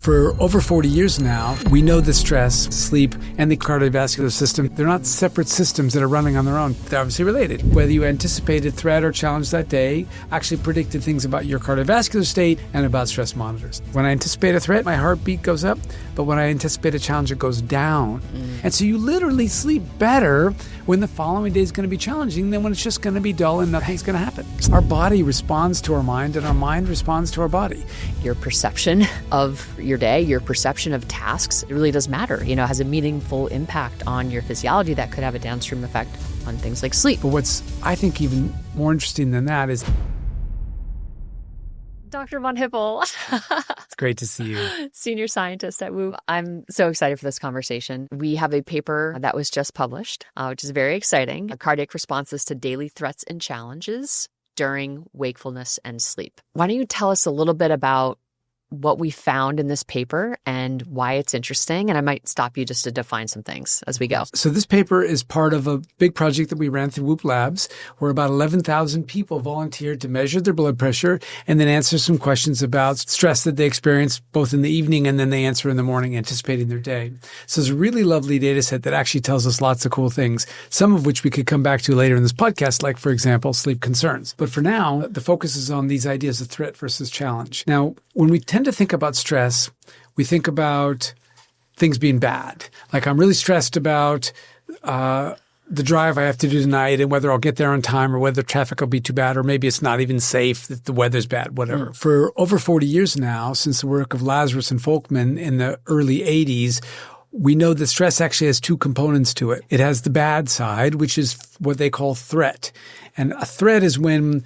For over 40 years now, we know that stress, sleep, and the cardiovascular system, they're not separate systems that are running on their own. They're obviously related. Whether you anticipated threat or challenge that day actually predicted things about your cardiovascular state and about stress monitors. When I anticipate a threat, my heartbeat goes up, but when I anticipate a challenge, it goes down. And so you literally sleep better when the following day is going to be challenging than when it's just going to be dull and nothing's going to happen. Our body responds to our mind, and our mind responds to our body. Your perception of your day, your perception of tasks, it really does matter. It has a meaningful impact on your physiology that could have a downstream effect on things like sleep. But what's, I think, even more interesting than that is Dr. von Hippel. It's great to see you. Senior scientist at WHOOP. I'm so excited for this conversation. We have a paper that was just published, which is very exciting. Cardiac responses to daily threats and challenges during wakefulness and sleep. Why don't you tell us a little bit about what we found in this paper and why it's interesting? And I might stop you just to define some things as we go. So this paper is part of a big project that we ran through WHOOP Labs, where about 11,000 people volunteered to measure their blood pressure and then answer some questions about stress that they experience both in the evening and then they answer in the morning, anticipating their day. So it's a really lovely data set that actually tells us lots of cool things, some of which we could come back to later in this podcast, like, for example, sleep concerns. But for now, the focus is on these ideas of threat versus challenge. Now, when we tend to think about stress, we think about things being bad. Like, I'm really stressed about the drive I have to do tonight and whether I'll get there on time or whether traffic will be too bad or maybe it's not even safe, that the weather's bad, whatever. For over 40 years now, since the work of Lazarus and Folkman in the early 80s, we know that stress actually has two components to it. It has the bad side, which is what they call threat. And a threat is when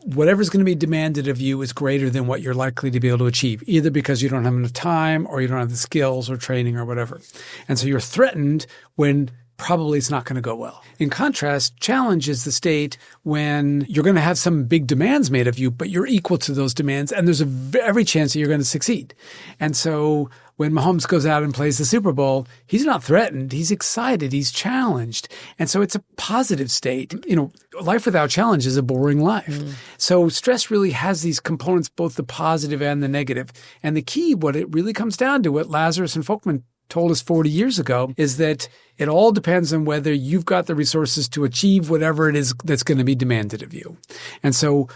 whatever's going to be demanded of you is greater than what you're likely to be able to achieve, either because you don't have enough time or you don't have the skills or training or whatever. And so you're threatened when probably it's not going to go well. In contrast, challenge is the state when you're going to have some big demands made of you, but you're equal to those demands, and there's every chance that you're going to succeed. And so when Mahomes goes out and plays the Super Bowl, he's not threatened. He's excited. He's challenged. And so it's a positive state. Life without challenge is a boring life. So stress really has these components, both the positive and the negative. And the key, what it really comes down to, what Lazarus and Folkman told us 40 years ago, is that it all depends on whether you've got the resources to achieve whatever it is that's going to be demanded of you. And so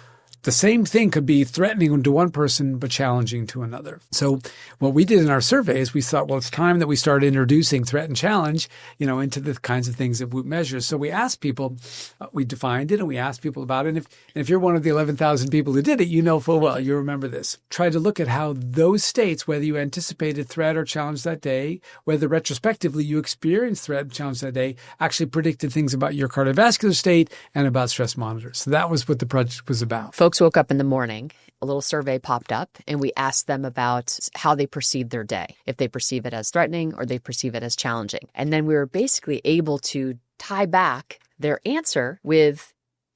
the same thing could be threatening to one person but challenging to another. So what we did in our survey is we thought, well, it's time that we started introducing threat and challenge, into the kinds of things that WHOOP measures. So we asked people, we defined it and we asked people about it. And if you're one of the 11,000 people who did it, you know full well, you remember this. Try to look at how those states, whether you anticipated threat or challenge that day, whether retrospectively you experienced threat and challenge that day, actually predicted things about your cardiovascular state and about stress monitors. So that was what the project was about. Folks woke up in the morning, a little survey popped up, and we asked them about how they perceive their day, if they perceive it as threatening or they perceive it as challenging. And then we were basically able to tie back their answer with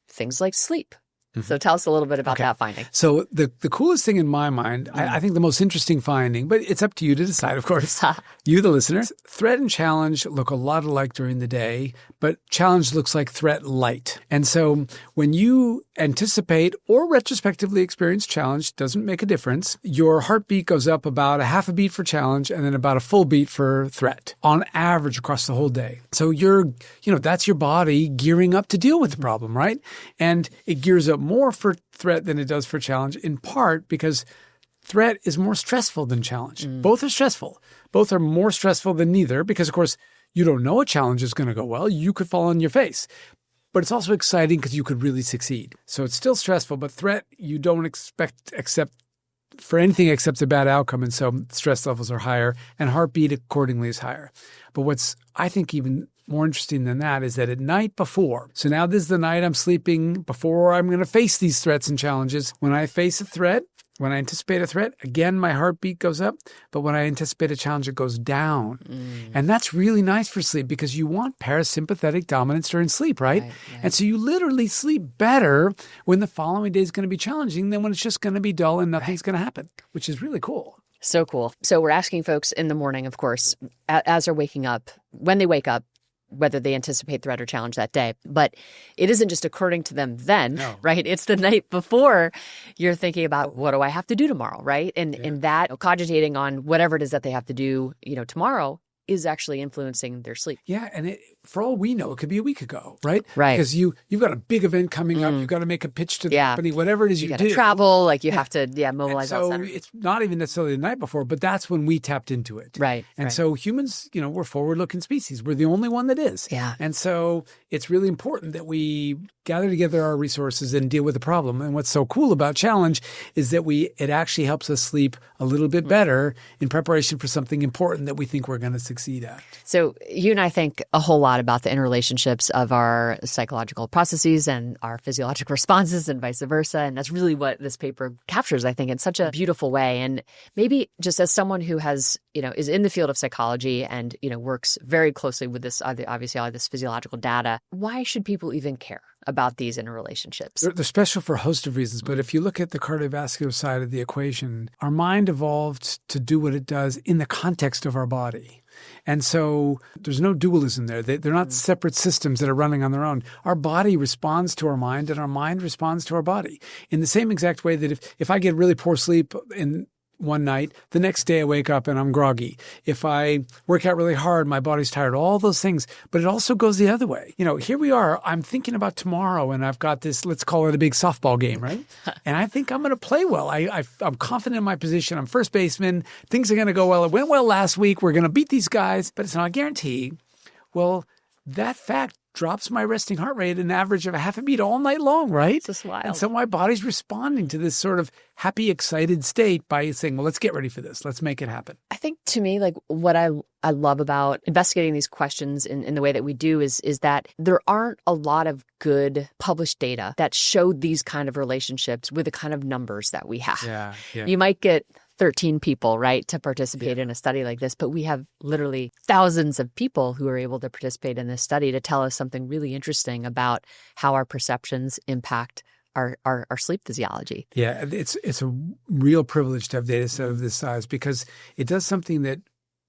things like sleep. So tell us a little bit about that finding. So the coolest thing in my mind, I think the most interesting finding, but it's up to you to decide, of course, you, the listener. Threat and challenge look a lot alike during the day, but challenge looks like threat light. And so when you anticipate or retrospectively experience challenge, doesn't make a difference, your heartbeat goes up about a half a beat for challenge and then about a full beat for threat on average across the whole day. So that's your body gearing up to deal with the problem, right? And it gears up more for threat than it does for challenge, in part because threat is more stressful than challenge. Both are stressful. Both are more stressful than neither because, of course, you don't know a challenge is going to go well. You could fall on your face. But it's also exciting because you could really succeed. So it's still stressful, but threat you don't accept for anything except a bad outcome. And so stress levels are higher and heartbeat accordingly is higher. But what's, I think, even more interesting than that is that at night before, so now this is the night I'm sleeping before I'm going to face these threats and challenges. When I face a threat, when I anticipate a threat, again, my heartbeat goes up. But when I anticipate a challenge, it goes down. And that's really nice for sleep because you want parasympathetic dominance during sleep, right? And so you literally sleep better when the following day is going to be challenging than when it's just going to be dull and nothing's going to happen, which is really cool. So cool. So we're asking folks in the morning, of course, as they're waking up, when they wake up, whether they anticipate threat or challenge that day. But it isn't just occurring to them then, right? It's the night before you're thinking about, what do I have to do tomorrow, right? And that cogitating on whatever it is that they have to do, tomorrow is actually influencing their sleep. Yeah, and for all we know, it could be a week ago, right? Right. Because you've got a big event coming up, you've got to make a pitch to the company, whatever it is you got do. to travel, like you have to, mobilize all So it's not even necessarily the night before, but that's when we tapped into it. Right. And so humans, we're forward-looking species. We're the only one that is. Yeah. And so it's really important that we gather together our resources and deal with the problem. And what's so cool about Challenge is that it actually helps us sleep a little bit better in preparation for something important that we think we're going to succeed at. So you and I think a whole lot about the interrelationships of our psychological processes and our physiological responses and vice versa. And that's really what this paper captures, I think, in such a beautiful way. And maybe just as someone who has, is in the field of psychology and, works very closely with this, obviously all this physiological data, why should people even care about these interrelationships? They're special for a host of reasons. But if you look at the cardiovascular side of the equation, our mind evolved to do what it does in the context of our body. And so there's no dualism there. They're not separate systems that are running on their own. Our body responds to our mind and our mind responds to our body in the same exact way that if I get really poor sleep in one night, the next day I wake up and I'm groggy. If I work out really hard, my body's tired, all those things. But it also goes the other way. Here we are, I'm thinking about tomorrow and I've got this, let's call it a big softball game, right? And I think I'm going to play well. I'm confident in my position. I'm first baseman. Things are going to go well. It went well last week. We're going to beat these guys, but it's not a guarantee. Well, that fact drops my resting heart rate an average of a half a beat all night long, right? It's just wild. And so my body's responding to this sort of happy, excited state by saying, well, let's get ready for this. Let's make it happen. I think to me, like what I love about investigating these questions in the way that we do is that there aren't a lot of good published data that show these kind of relationships with the kind of numbers that we have. Yeah. You might get 13 people, right, to participate in a study like this. But we have literally thousands of people who are able to participate in this study to tell us something really interesting about how our perceptions impact our sleep physiology. Yeah, it's a real privilege to have data set of this size because it does something that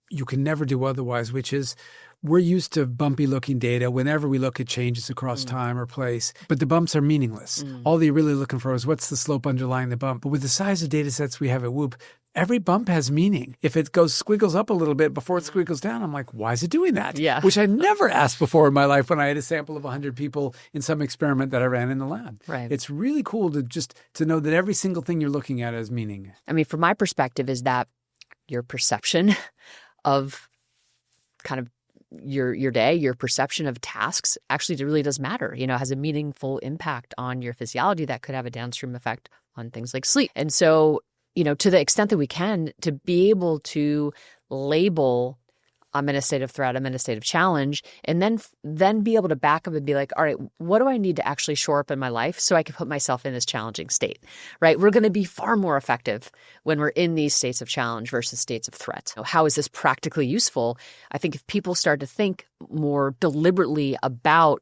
you can never do otherwise, which is we're used to bumpy looking data whenever we look at changes across time or place, but the bumps are meaningless. All you're really looking for is what's the slope underlying the bump. But with the size of data sets we have at Whoop, every bump has meaning. If it squiggles up a little bit before it squiggles down, I'm like, why is it doing that? Yeah. Which I never asked before in my life when I had a sample of 100 people in some experiment that I ran in the lab. Right. It's really cool to know that every single thing you're looking at has meaning. I mean, from my perspective is that your perception of kind of your day, your perception of tasks actually really does matter, has a meaningful impact on your physiology that could have a downstream effect on things like sleep. And so, to the extent that we can, to be able to label I'm in a state of threat, I'm in a state of challenge, and then be able to back up and be like, all right, what do I need to actually shore up in my life so I can put myself in this challenging state, right? We're going to be far more effective when we're in these states of challenge versus states of threat. How is this practically useful? I think if people start to think more deliberately about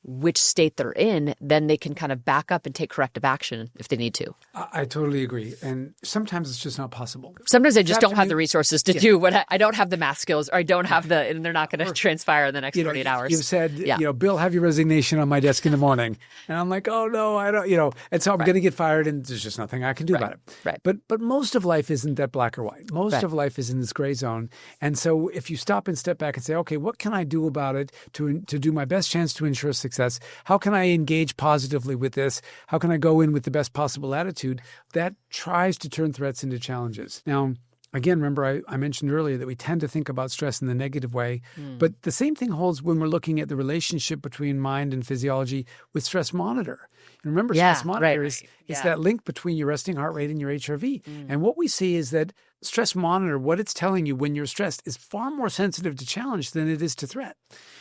which state they're in, then they can kind of back up and take corrective action if they need to. I totally agree. And sometimes it's just not possible. Sometimes I just don't have the resources to do what I don't have the math skills, or I don't have and they're not going to transpire in the next 48 hours. You've said, Bill, have your resignation on my desk in the morning. And I'm like, oh no, I don't, and so I'm going to get fired and there's just nothing I can do about it. Right. But most of life isn't that black or white. Most of life is in this gray zone. And so if you stop and step back and say, okay, what can I do about it to do my best chance to ensure success? How can I engage positively with this? How can I go in with the best possible attitude? That tries to turn threats into challenges. Now, again, remember I mentioned earlier that we tend to think about stress in the negative way, but the same thing holds when we're looking at the relationship between mind and physiology with stress monitor. And remember, stress monitor is that link between your resting heart rate and your HRV. And what we see is that stress monitor, what it's telling you when you're stressed, is far more sensitive to challenge than it is to threat.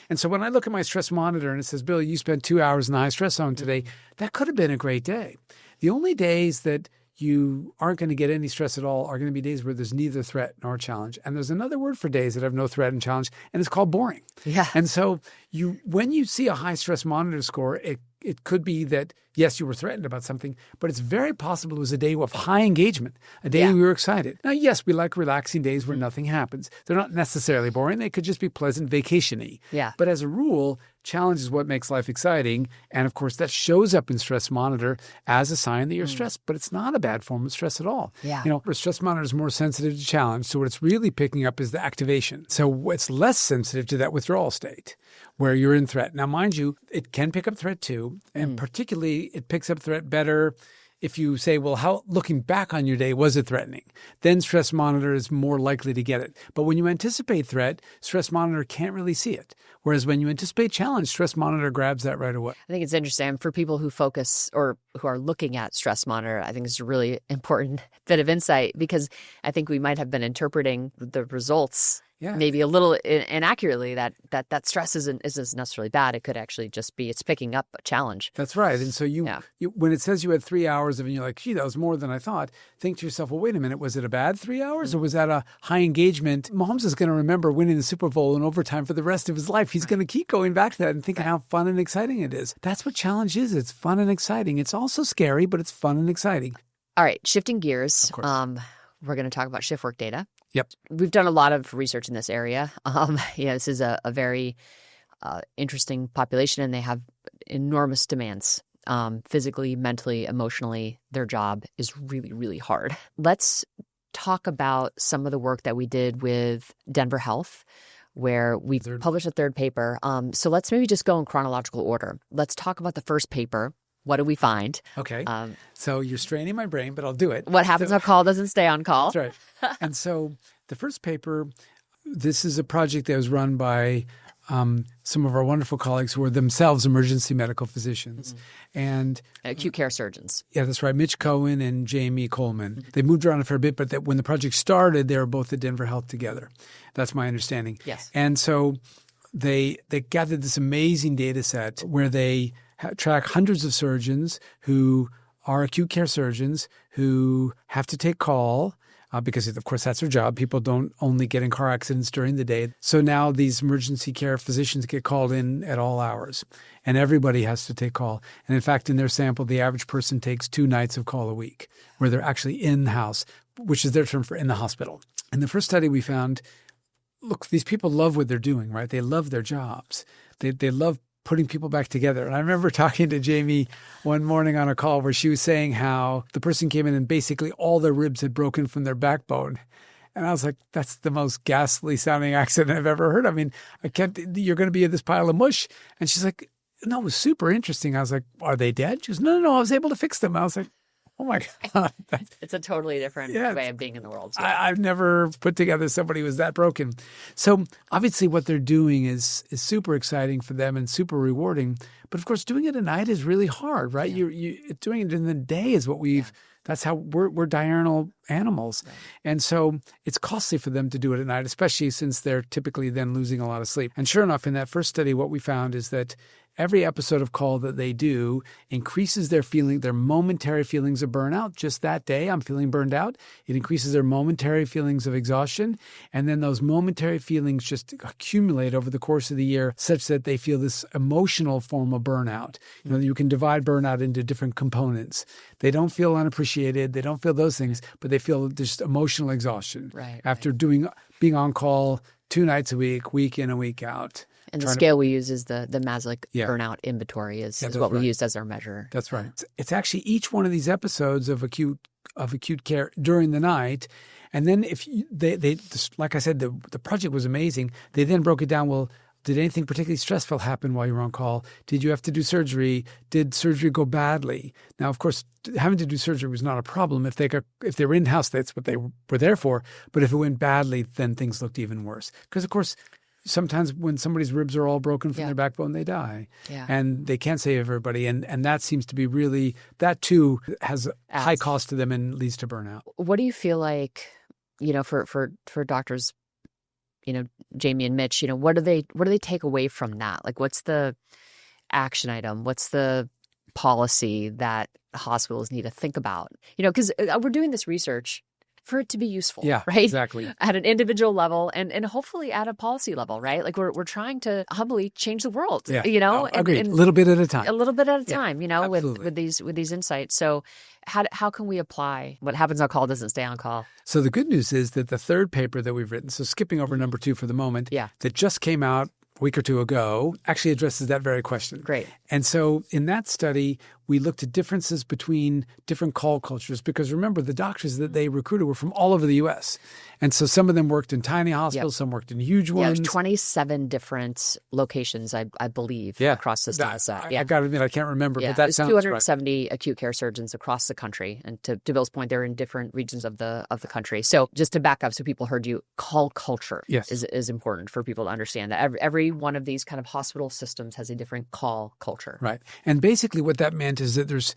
And so when I look at my stress monitor and it says, Bill, you spent 2 hours in the high stress zone today, that could have been a great day. The only days that you aren't going to get any stress at all are going to be days where there's neither threat nor challenge. And there's another word for days that have no threat and challenge, and it's called boring. Yeah. And so when you see a high stress monitor score, it it could be that, yes, you were threatened about something, but it's very possible it was a day of high engagement, a day we were excited. Now, yes, we like relaxing days where nothing happens. They're not necessarily boring. They could just be pleasant, vacation-y. Yeah. But as a rule, challenge is what makes life exciting. And of course, that shows up in Stress Monitor as a sign that you're stressed, but it's not a bad form of stress at all. Yeah. A Stress Monitor is more sensitive to challenge. So what it's really picking up is the activation. So it's less sensitive to that withdrawal state where you're in threat. Now, mind you, it can pick up threat too. And particularly, it picks up threat better if you say, well, how, looking back on your day, was it threatening? Then Stress Monitor is more likely to get it. But when you anticipate threat, Stress Monitor can't really see it. Whereas when you anticipate challenge, Stress Monitor grabs that right away. I think it's interesting for people who focus or who are looking at Stress Monitor. I think it's a really important bit of insight because I think we might have been interpreting the results maybe a little inaccurately that stress isn't necessarily bad. It could actually just be it's picking up a challenge. That's right. And so you when it says you had 3 hours of it and you're like, gee, that was more than I thought, think to yourself, well, wait a minute, was it a bad 3 hours or was that a high engagement? Mahomes is going to remember winning the Super Bowl in overtime for the rest of his life. He's going to keep going back to that and thinking how fun and exciting it is. That's what challenge is. It's fun and exciting. It's also scary, but it's fun and exciting. All right, shifting gears. Of course. We're going to talk about shift work data. Yep. We've done a lot of research in this area. This is a very interesting population, and they have enormous demands physically, mentally, emotionally. Their job is really, really hard. Let's talk about some of the work that we did with Denver Health, where we published a third paper. So let's maybe just go in chronological order. Let's talk about the first paper. What did we find? Okay. So you're straining my brain, but I'll do it. What happens on call doesn't stay on call. That's right. And so the first paper, this is a project that was run by some of our wonderful colleagues who are themselves emergency medical physicians. And acute care surgeons. Yeah, that's right. Mitch Cohen and Jamie Coleman. They moved around a fair bit, but when the project started, they were both at Denver Health together. That's my understanding. Yes. And so they gathered this amazing data set where they track hundreds of surgeons who are acute care surgeons who have to take call because, of course, that's their job. People don't only get in car accidents during the day. So now these emergency care physicians get called in at all hours, and everybody has to take call. And in fact, in their sample, the average person takes 2 nights of call a week where they're actually in-house, which is their term for in the hospital. In the first study, we found, look, these people love what they're doing, right? They love their jobs. They love putting people back together. And I remember talking to Jamie one morning on a call where she was saying how the person came in and basically all their ribs had broken from their backbone. And I was like, that's the most ghastly sounding accident I've ever heard. I mean, you're going to be in this pile of mush. And she's like, no, it was super interesting. I was like, are they dead? She goes, no, I was able to fix them. I was like, oh my God. It's a totally different way of being in the world. So. I've never put together somebody who was that broken. So obviously what they're doing is super exciting for them and super rewarding. But of course, doing it at night is really hard, right? Yeah. You're doing it in the day is what that's how we're diurnal animals. Right. And so it's costly for them to do it at night, especially since they're typically then losing a lot of sleep. And sure enough, in that first study, what we found is that every episode of call that they do increases their momentary feelings of burnout. Just that day, I'm feeling burned out. It increases their momentary feelings of exhaustion. And then those momentary feelings just accumulate over the course of the year such that they feel this emotional form of burnout. You can divide burnout into different components. They don't feel unappreciated. They don't feel those things, but they feel just emotional exhaustion after being on call 2 nights a week in and week out. And the scale we use is the Maslick burnout inventory is what we used as our measure. That's right. It's actually each one of these episodes of acute care during the night. And then if they like I said, the project was amazing. They then broke it down. Well, did anything particularly stressful happen while you were on call? Did you have to do surgery? Did surgery go badly? Now, of course, having to do surgery was not a problem. If they were in-house, that's what they were there for. But if it went badly, then things looked even worse. Because, of course, sometimes when somebody's ribs are all broken from their backbone, they die. Yeah. And they can't save everybody. And that seems to be really, that too has a high cost to them and leads to burnout. What do you feel like, for doctors, Jamie and Mitch, what do they take away from that? Like, what's the action item? What's the policy that hospitals need to think about? Because we're doing this research for it to be useful, Yeah, right? exactly. At an individual level and hopefully at a policy level, right? Like we're trying to humbly change the world, Yeah. and A little bit at a time. a little bit at a time, absolutely. with these insights. So how can we apply what happens on call doesn't stay on call? So the good news is that the third paper that we've written, so skipping over number 2 for the moment, that just came out a week or two ago, actually addresses that very question. Great. And so in that study, we looked at differences between different call cultures because remember, the doctors that they recruited were from all over the U.S. And so some of them worked in tiny hospitals, some worked in huge ones. 27 different locations, I believe, across the state. I got to admit, I can't remember, but that sounds 270 right. acute care surgeons across the country. And to Bill's point, they're in different regions of the country. So just to back up so people heard you, call culture is important for people to understand that every one of these kind of hospital systems has a different call culture. Right. And basically what that meant is that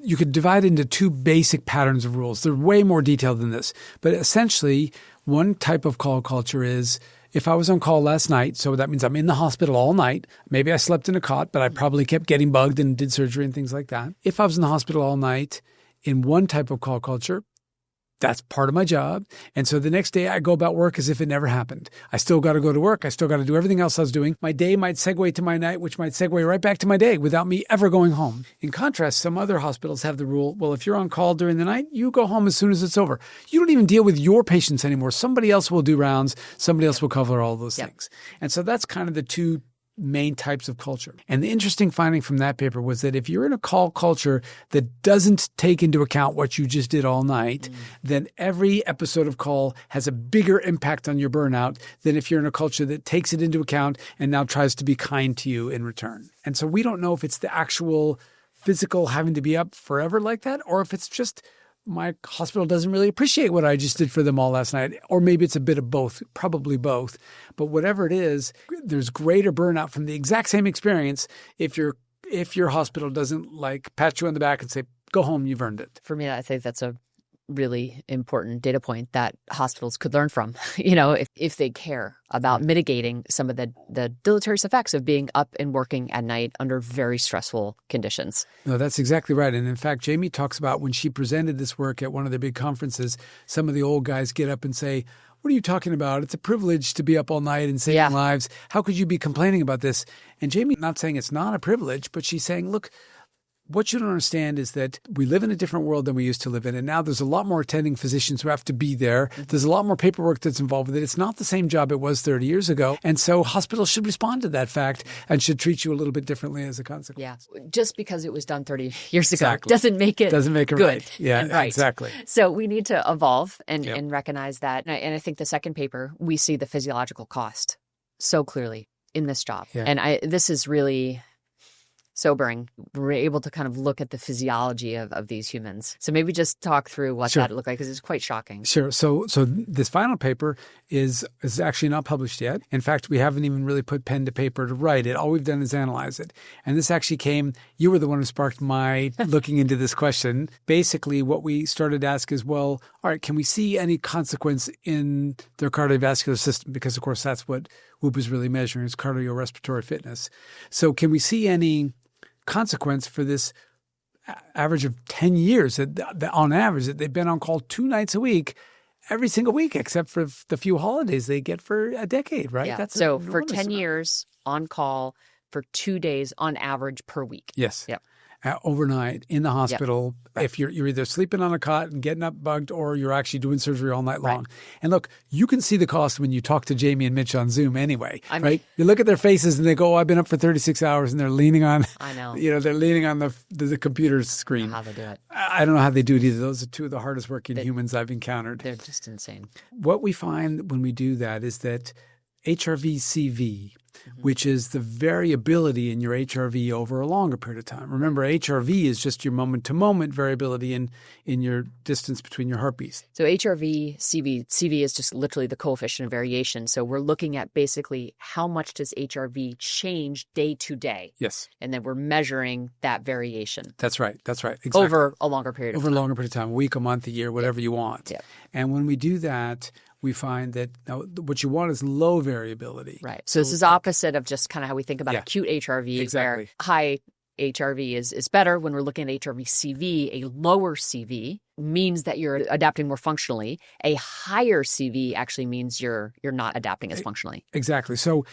you could divide into 2 basic patterns of rules. They're way more detailed than this. But essentially, one type of call culture is if I was on call last night, so that means I'm in the hospital all night. Maybe I slept in a cot, but I probably kept getting bugged and did surgery and things like that. If I was in the hospital all night in one type of call culture, that's part of my job. And so the next day I go about work as if it never happened. I still got to go to work. I still got to do everything else I was doing. My day might segue to my night, which might segue right back to my day without me ever going home. In contrast, some other hospitals have the rule, well, if you're on call during the night, you go home as soon as it's over. You don't even deal with your patients anymore. Somebody else will do rounds. Somebody else will cover all those things. And so that's kind of the 2 main types of culture. And the interesting finding from that paper was that if you're in a call culture that doesn't take into account what you just did all night, then every episode of call has a bigger impact on your burnout than if you're in a culture that takes it into account and now tries to be kind to you in return. And so we don't know if it's the actual physical having to be up forever like that, or if it's just my hospital doesn't really appreciate what I just did for them all last night. Or maybe it's a bit of both, probably both. But whatever it is, there's greater burnout from the exact same experience if your hospital doesn't like pat you on the back and say, go home, you've earned it. For me, I think that's a really important data point that hospitals could learn from, if they care about mitigating some of the deleterious effects of being up and working at night under very stressful conditions. No, that's exactly right. And in fact, Jamie talks about when she presented this work at one of the big conferences, some of the old guys get up and say, what are you talking about? It's a privilege to be up all night and saving lives. How could you be complaining about this? And Jamie, not saying it's not a privilege, but she's saying, look, what you don't understand is that we live in a different world than we used to live in. And now there's a lot more attending physicians who have to be there. There's a lot more paperwork that's involved with it. It's not the same job it was 30 years ago. And so hospitals should respond to that fact and should treat you a little bit differently as a consequence. Yeah. Just because it was done 30 years ago doesn't make it good. Right. Yeah, right. Exactly. So we need to evolve and recognize that. And I think the second paper, we see the physiological cost so clearly in this job. Yeah. And this is really sobering. We're able to kind of look at the physiology of these humans. So maybe just talk through what that looked like, because it's quite shocking. Sure. So this final paper is actually not published yet. In fact, we haven't even really put pen to paper to write it. All we've done is analyze it. And this actually you were the one who sparked my looking into this question. Basically, what we started to ask is, well, all right, can we see any consequence in their cardiovascular system? Because, of course, that's what WHOOP is really measuring, is cardiorespiratory fitness. So can we see any consequence for this average of 10 years that on average that they've been on call 2 nights a week every single week, except for the few holidays they get for a decade, right? Yeah. So for 10 years on call for 2 days on average per week. Yes. Yep. Overnight in the hospital, if you're either sleeping on a cot and getting up bugged, or you're actually doing surgery all night long. And look, you can see the cost when you talk to Jamie and Mitch on Zoom anyway, right? You look at their faces and they go, I've been up for 36 hours, and they're leaning on, they're leaning on the computer screen. I don't know how they do it. I don't know how they do it either. Those are 2 of the hardest working humans I've encountered. They're just insane. What we find when we do that is that HRV-CV, which is the variability in your HRV over a longer period of time. Remember, HRV is just your moment-to-moment variability in your distance between your heartbeats. So HRV-CV is just literally the coefficient of variation. So we're looking at basically how much does HRV change day to day. Yes. And then we're measuring that variation. That's right. Exactly. Over a longer period of time. Over a longer period of time, a week, a month, a year, whatever you want. Yep. And when we do that, we find that now what you want is low variability. Right. So this is opposite of just kind of how we think about acute HRV, exactly. Where high HRV is better. When we're looking at HRV-CV, a lower CV means that you're adapting more functionally. A higher CV actually means you're not adapting as functionally. Exactly. So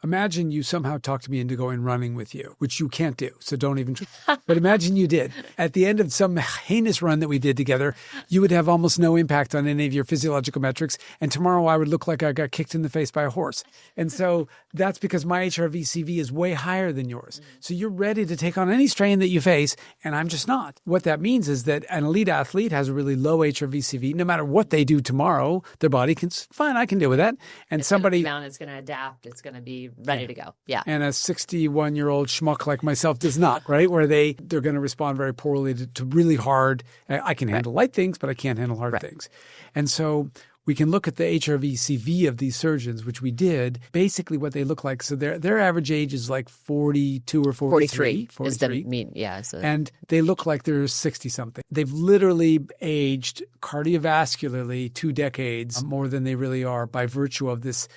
imagine you somehow talked me into going running with you, which you can't do. So don't even try. But imagine you did. At the end of some heinous run that we did together, you would have almost no impact on any of your physiological metrics. And tomorrow I would look like I got kicked in the face by a horse. And so that's because my HRV-CV is way higher than yours. So you're ready to take on any strain that you face, and I'm just not. What that means is that an elite athlete has a really low HRV-CV. No matter what they do tomorrow, their body can, fine, I can deal with that. And It's somebody it's going to adapt. It's going to be ready to go. Yeah. And a 61-year-old schmuck like myself does not, right? Where they're going to respond very poorly to really hard. I can handle light things, but I can't handle hard things. And so we can look at the HRV-CV of these surgeons, which we did. Basically, what they look like. So their average age is like 42 or 43. 43 is the mean. Yeah. And they look like they're 60-something. They've literally aged cardiovascularly 2 decades more than they really are by virtue of this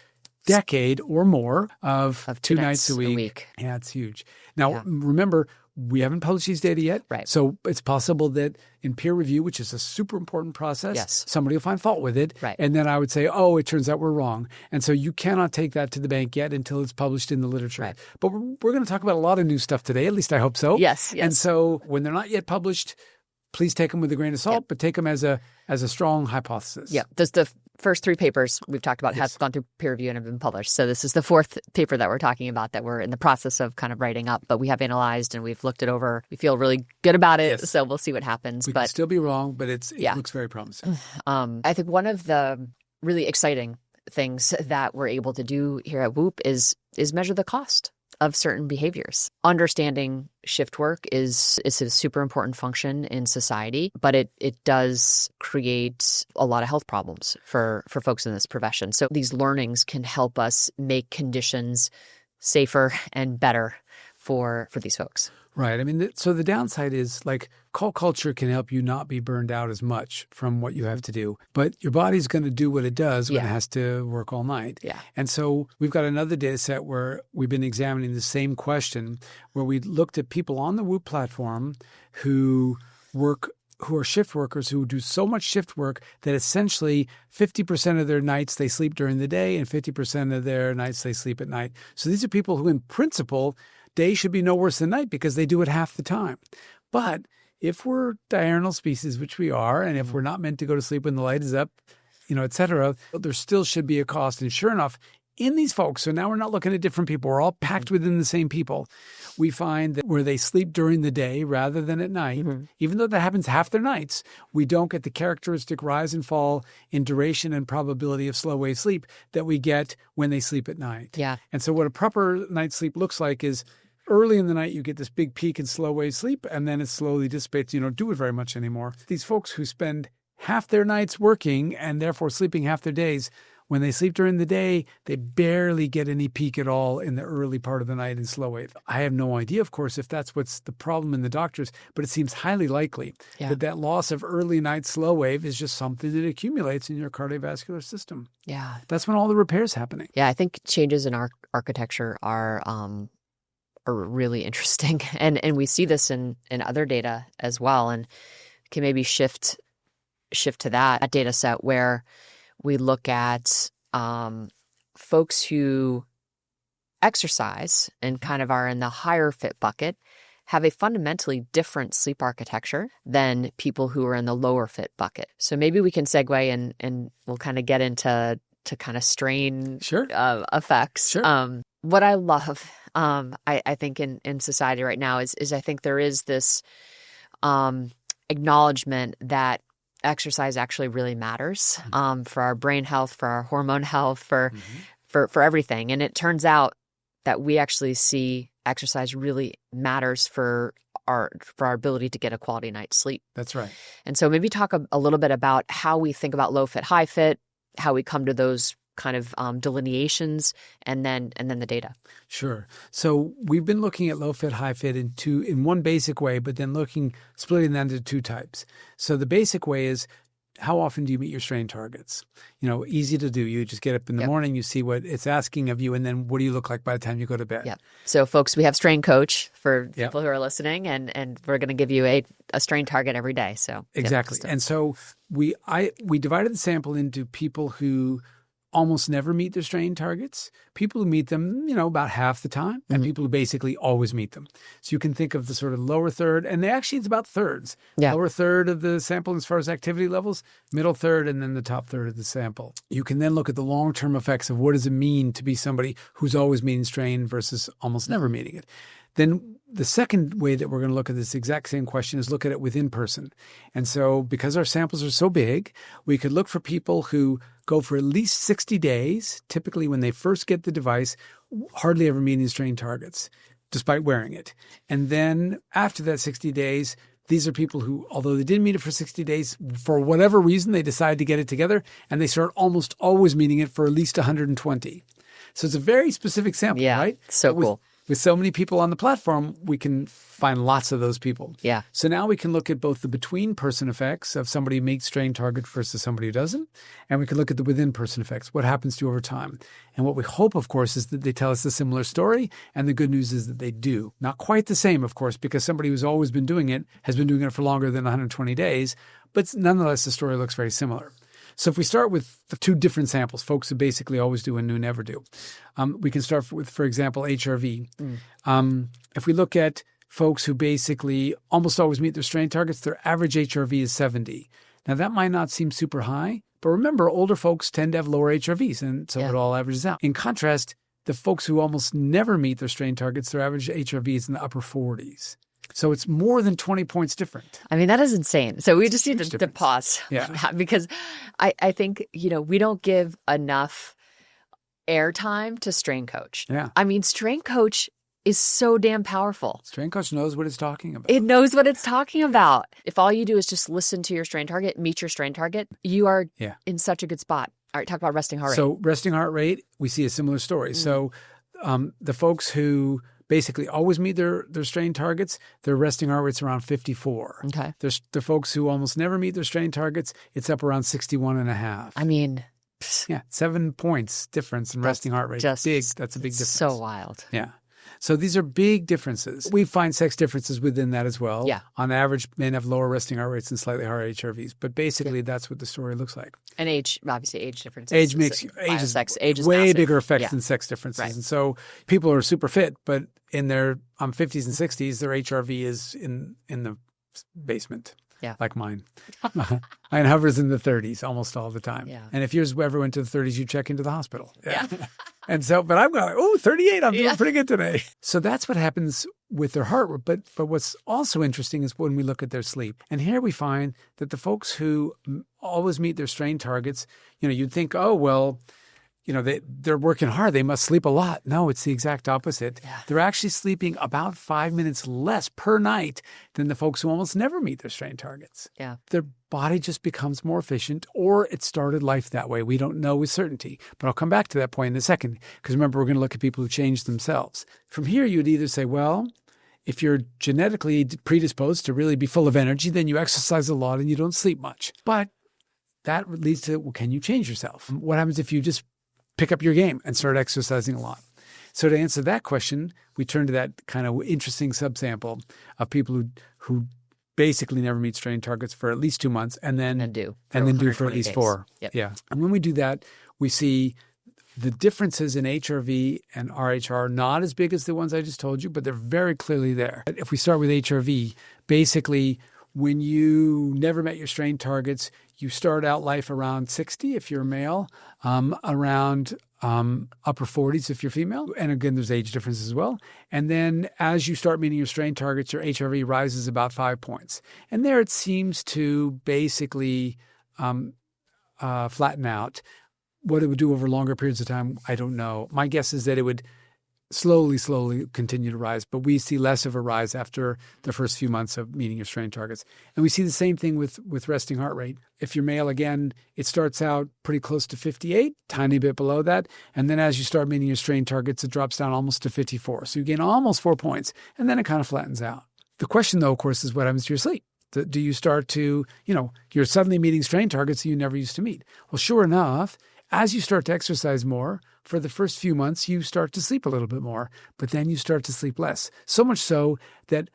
decade or more of 2 nights a week. Yeah, it's huge. Now, remember, we haven't published these data yet. Right. So it's possible that in peer review, which is a super important process, somebody will find fault with it. Right. And then I would say, oh, it turns out we're wrong. And so you cannot take that to the bank yet until it's published in the literature. Right. But we're going to talk about a lot of new stuff today. At least I hope so. Yes. And so when they're not yet published, please take them with a grain of salt, but take them as a strong hypothesis. Yeah. The first 3 papers we've talked about have gone through peer review and have been published. So this is the 4th paper that we're talking about that we're in the process of kind of writing up, but we have analyzed and we've looked it over. We feel really good about it. Yes. So we'll see what happens. We can still be wrong, but it looks very promising. I think one of the really exciting things that we're able to do here at Whoop is measure the cost of certain behaviors. Understanding shift work is a super important function in society, but it does create a lot of health problems for folks in this profession. So these learnings can help us make conditions safer and better for these folks. Right. I mean, so the downside is like call culture can help you not be burned out as much from what you have to do, but your body's going to do what it does when it has to work all night. Yeah. And so we've got another data set where we've been examining the same question, where we looked at people on the Whoop platform who are shift workers who do so much shift work that essentially 50% of their nights they sleep during the day and 50% of their nights they sleep at night. So these are people who in principle, day should be no worse than night because they do it half the time. But if we're diurnal species, which we are, and if we're not meant to go to sleep when the light is up, et cetera, there still should be a cost. And sure enough, in these folks, so now we're not looking at different people, we're all packed within the same people, we find that where they sleep during the day rather than at night, even though that happens half their nights, we don't get the characteristic rise and fall in duration and probability of slow wave sleep that we get when they sleep at night. Yeah. And so what a proper night's sleep looks like is early in the night, you get this big peak in slow wave sleep, and then it slowly dissipates. You don't do it very much anymore. These folks who spend half their nights working and therefore sleeping half their days, when they sleep during the day, they barely get any peak at all in the early part of the night in slow wave. I have no idea, of course, if that's what's the problem in the doctors, but it seems highly likely that loss of early night slow wave is just something that accumulates in your cardiovascular system. Yeah. That's when all the repair's happening. Yeah, I think changes in our architecture are really interesting. And we see this in other data as well, and can maybe shift to that data set where we look at folks who exercise and kind of are in the higher fit bucket have a fundamentally different sleep architecture than people who are in the lower fit bucket. So maybe we can segue and we'll kind of get into kind of strain effects. Sure. What I love, I think in society right now is I think there is this acknowledgement that exercise actually really matters for our brain health, for our hormone health, for everything. And it turns out that we actually see exercise really matters for our ability to get a quality night's sleep. That's right. And so maybe talk a little bit about how we think about low fit, high fit, how we come to those kind of delineations, and then the data. Sure. So we've been looking at low fit, high fit in one basic way, but then splitting that into 2 types. So the basic way is how often do you meet your strain targets? Easy to do. You just get up in the morning, you see what it's asking of you, and then what do you look like by the time you go to bed? Yep. So folks, we have Strain Coach for people who are listening, and we're going to give you a strain target every day. So exactly. And so we divided the sample into people who almost never meet their strain targets, people who meet them, about half the time, and people who basically always meet them. So you can think of the sort of lower third, and it's about thirds. Yeah. Lower third of the sample as far as activity levels, middle third, and then the top third of the sample. You can then look at the long-term effects of what does it mean to be somebody who's always meeting strain versus almost never meeting it. Then the second way that we're going to look at this exact same question is look at it within person. And so because our samples are so big, we could look for people who go for at least 60 days, typically when they first get the device, hardly ever meeting strain targets, despite wearing it. And then after that 60 days, these are people who, although they didn't meet it for 60 days, for whatever reason, they decide to get it together, and they start almost always meeting it for at least 120. So it's a very specific sample, right? So cool. With so many people on the platform, we can find lots of those people. Yeah. So now we can look at both the between-person effects of somebody who meets strain target versus somebody who doesn't, and we can look at the within-person effects, what happens to you over time. And what we hope, of course, is that they tell us a similar story, and the good news is that they do. Not quite the same, of course, because somebody who's always been doing it has been doing it for longer than 120 days, but nonetheless, the story looks very similar. So if we start with the two different samples, folks who basically always do and who never do, we can start with, for example, HRV. If we look at folks who basically almost always meet their strain targets, their average HRV is 70. Now, that might not seem super high, but remember, older folks tend to have lower HRVs, and so it all averages out. In contrast, the folks who almost never meet their strain targets, their average HRV is in the upper 40s. So it's more than 20 points different. I mean, that is insane. So we just need to pause because I think, we don't give enough airtime to Strain Coach. Yeah. I mean, Strain Coach is so damn powerful. Strain Coach knows what it's talking about. It knows what it's talking about. If all you do is just listen to your strain target, meet your strain target, you are in such a good spot. All right, talk about resting heart rate. So resting heart rate, we see a similar story. So the folks who basically always meet their strain targets, their resting heart rate's around 54. Okay. There's the folks who almost never meet their strain targets, it's up around 61.5. I mean, 7 points difference in resting heart rate. That's a big difference. So wild. Yeah. So these are big differences. We find sex differences within that as well. Yeah. On average, men have lower resting heart rates and slightly higher HRVs. But basically, that's what the story looks like. And age, obviously, age differences. Age is way massive. bigger effects than sex differences. Right. And so people are super fit, but in their 50s and 60s, their HRV is in the basement. Yeah. Like mine. Mine hovers in the 30s almost all the time. Yeah. And if yours ever went to the 30s, you check into the hospital. Yeah. And so, but I'm going, 38, I'm doing pretty good today. So that's what happens with their heart rate. But what's also interesting is when we look at their sleep. And here we find that the folks who always meet their strain targets, you'd think, they're working hard. They must sleep a lot. No, it's the exact opposite. Yeah. They're actually sleeping about 5 minutes less per night than the folks who almost never meet their strain targets. Yeah. Their body just becomes more efficient, or it started life that way. We don't know with certainty. But I'll come back to that point in a second, because remember, we're going to look at people who change themselves. From here, you'd either say, well, if you're genetically predisposed to really be full of energy, then you exercise a lot and you don't sleep much. But that leads to, well, can you change yourself? What happens if you just pick up your game and start exercising a lot? So to answer that question, we turn to that kind of interesting subsample of people who basically never meet strain targets for at least 2 months and then do for at least days. 4. Yep. Yeah. And when we do that, we see the differences in HRV and RH are not as big as the ones I just told you, but they're very clearly there. If we start with HRV, basically when you never met your strain targets, you start out life around 60 if you're a male, around upper 40s if you're female. And again, there's age differences as well. And then as you start meeting your strain targets, your HRV rises about 5 points. And there it seems to basically flatten out. What it would do over longer periods of time, I don't know. My guess is that it would slowly continue to rise, but we see less of a rise after the first few months of meeting your strain targets. And we see the same thing with resting heart rate. If you're male, again, it starts out pretty close to 58, tiny bit below that. And then as you start meeting your strain targets, it drops down almost to 54. So you gain almost 4 points, and then it kind of flattens out. The question, though, of course, is what happens to your sleep? Do you start to, you're suddenly meeting strain targets that you never used to meet? Well, sure enough, as you start to exercise more, for the first few months, you start to sleep a little bit more, but then you start to sleep less. So much so that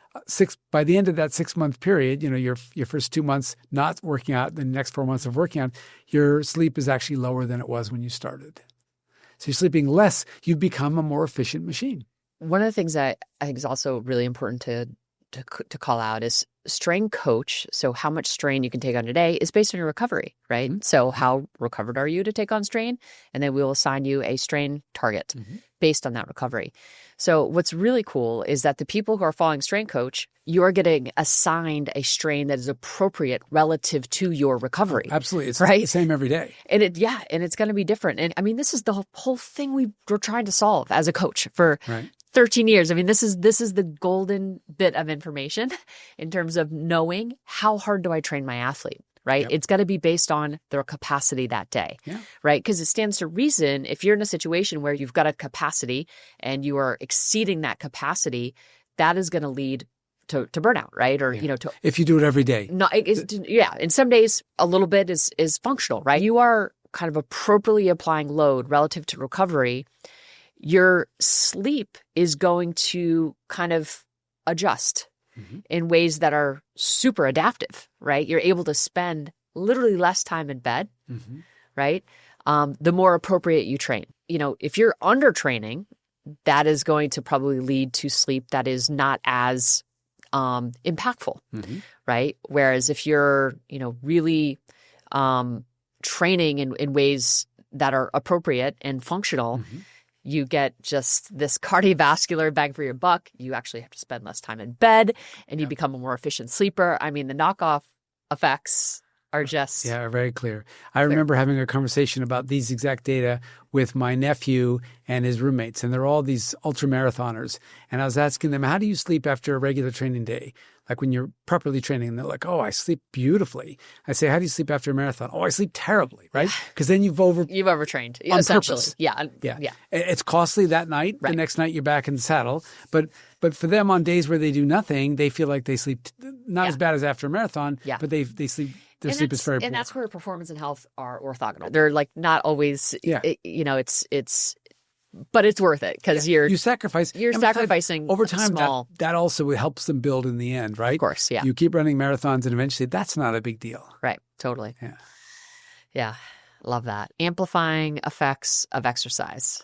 by the end of that 6-month period, your first 2 months not working out, the next 4 months of working out, your sleep is actually lower than it was when you started. So you're sleeping less. You've become a more efficient machine. One of the things that I think is also really important to call out is strain coach. So how much strain you can take on a day is based on your recovery, right? Mm-hmm. So how recovered are you to take on strain? And then we will assign you a strain target based on that recovery. So what's really cool is that the people who are following strain coach, you are getting assigned a strain that is appropriate relative to your recovery. Oh, absolutely. It's right? The same every day. And it's going to be different. And I mean, this is the whole thing we're trying to solve as a coach for 13 years. I mean, this is the golden bit of information in terms of knowing how hard do I train my athlete, right? Yep. It's got to be based on their capacity that day, right? Because it stands to reason if you're in a situation where you've got a capacity and you are exceeding that capacity, that is going to lead to burnout, right? Or, if you do it every day. No, and some days a little bit is functional, right? You are kind of appropriately applying load relative to recovery. Your sleep is going to kind of adjust in ways that are super adaptive, right? You're able to spend literally less time in bed, right? The more appropriate you train. If you're under training, that is going to probably lead to sleep that is not as impactful, right? Whereas if you're, really training in ways that are appropriate and functional, you get just this cardiovascular bang for your buck. You actually have to spend less time in bed and you become a more efficient sleeper. I mean, the knockoff effects are just... are very clear. I remember having a conversation about these exact data with my nephew and his roommates, and they're all these ultramarathoners. And I was asking them, how do you sleep after a regular training day? Like when you're properly training, and they're like, oh, I sleep beautifully. I say, how do you sleep after a marathon? Oh, I sleep terribly, right? Because then you've overtrained on essentially. Purpose. Yeah. It's costly that night. Right. The next night you're back in the saddle. But for them on days where they do nothing, they feel like they sleep not as bad as after a marathon, but they sleep. Their sleep is very poor. And that's where performance and health are orthogonal. They're like not always, but it's worth it because you're sacrificing over time. Small. That also helps them build in the end, right? Of course, yeah. You keep running marathons, and eventually, that's not a big deal, right? Totally. Yeah. Love that. Amplifying effects of exercise.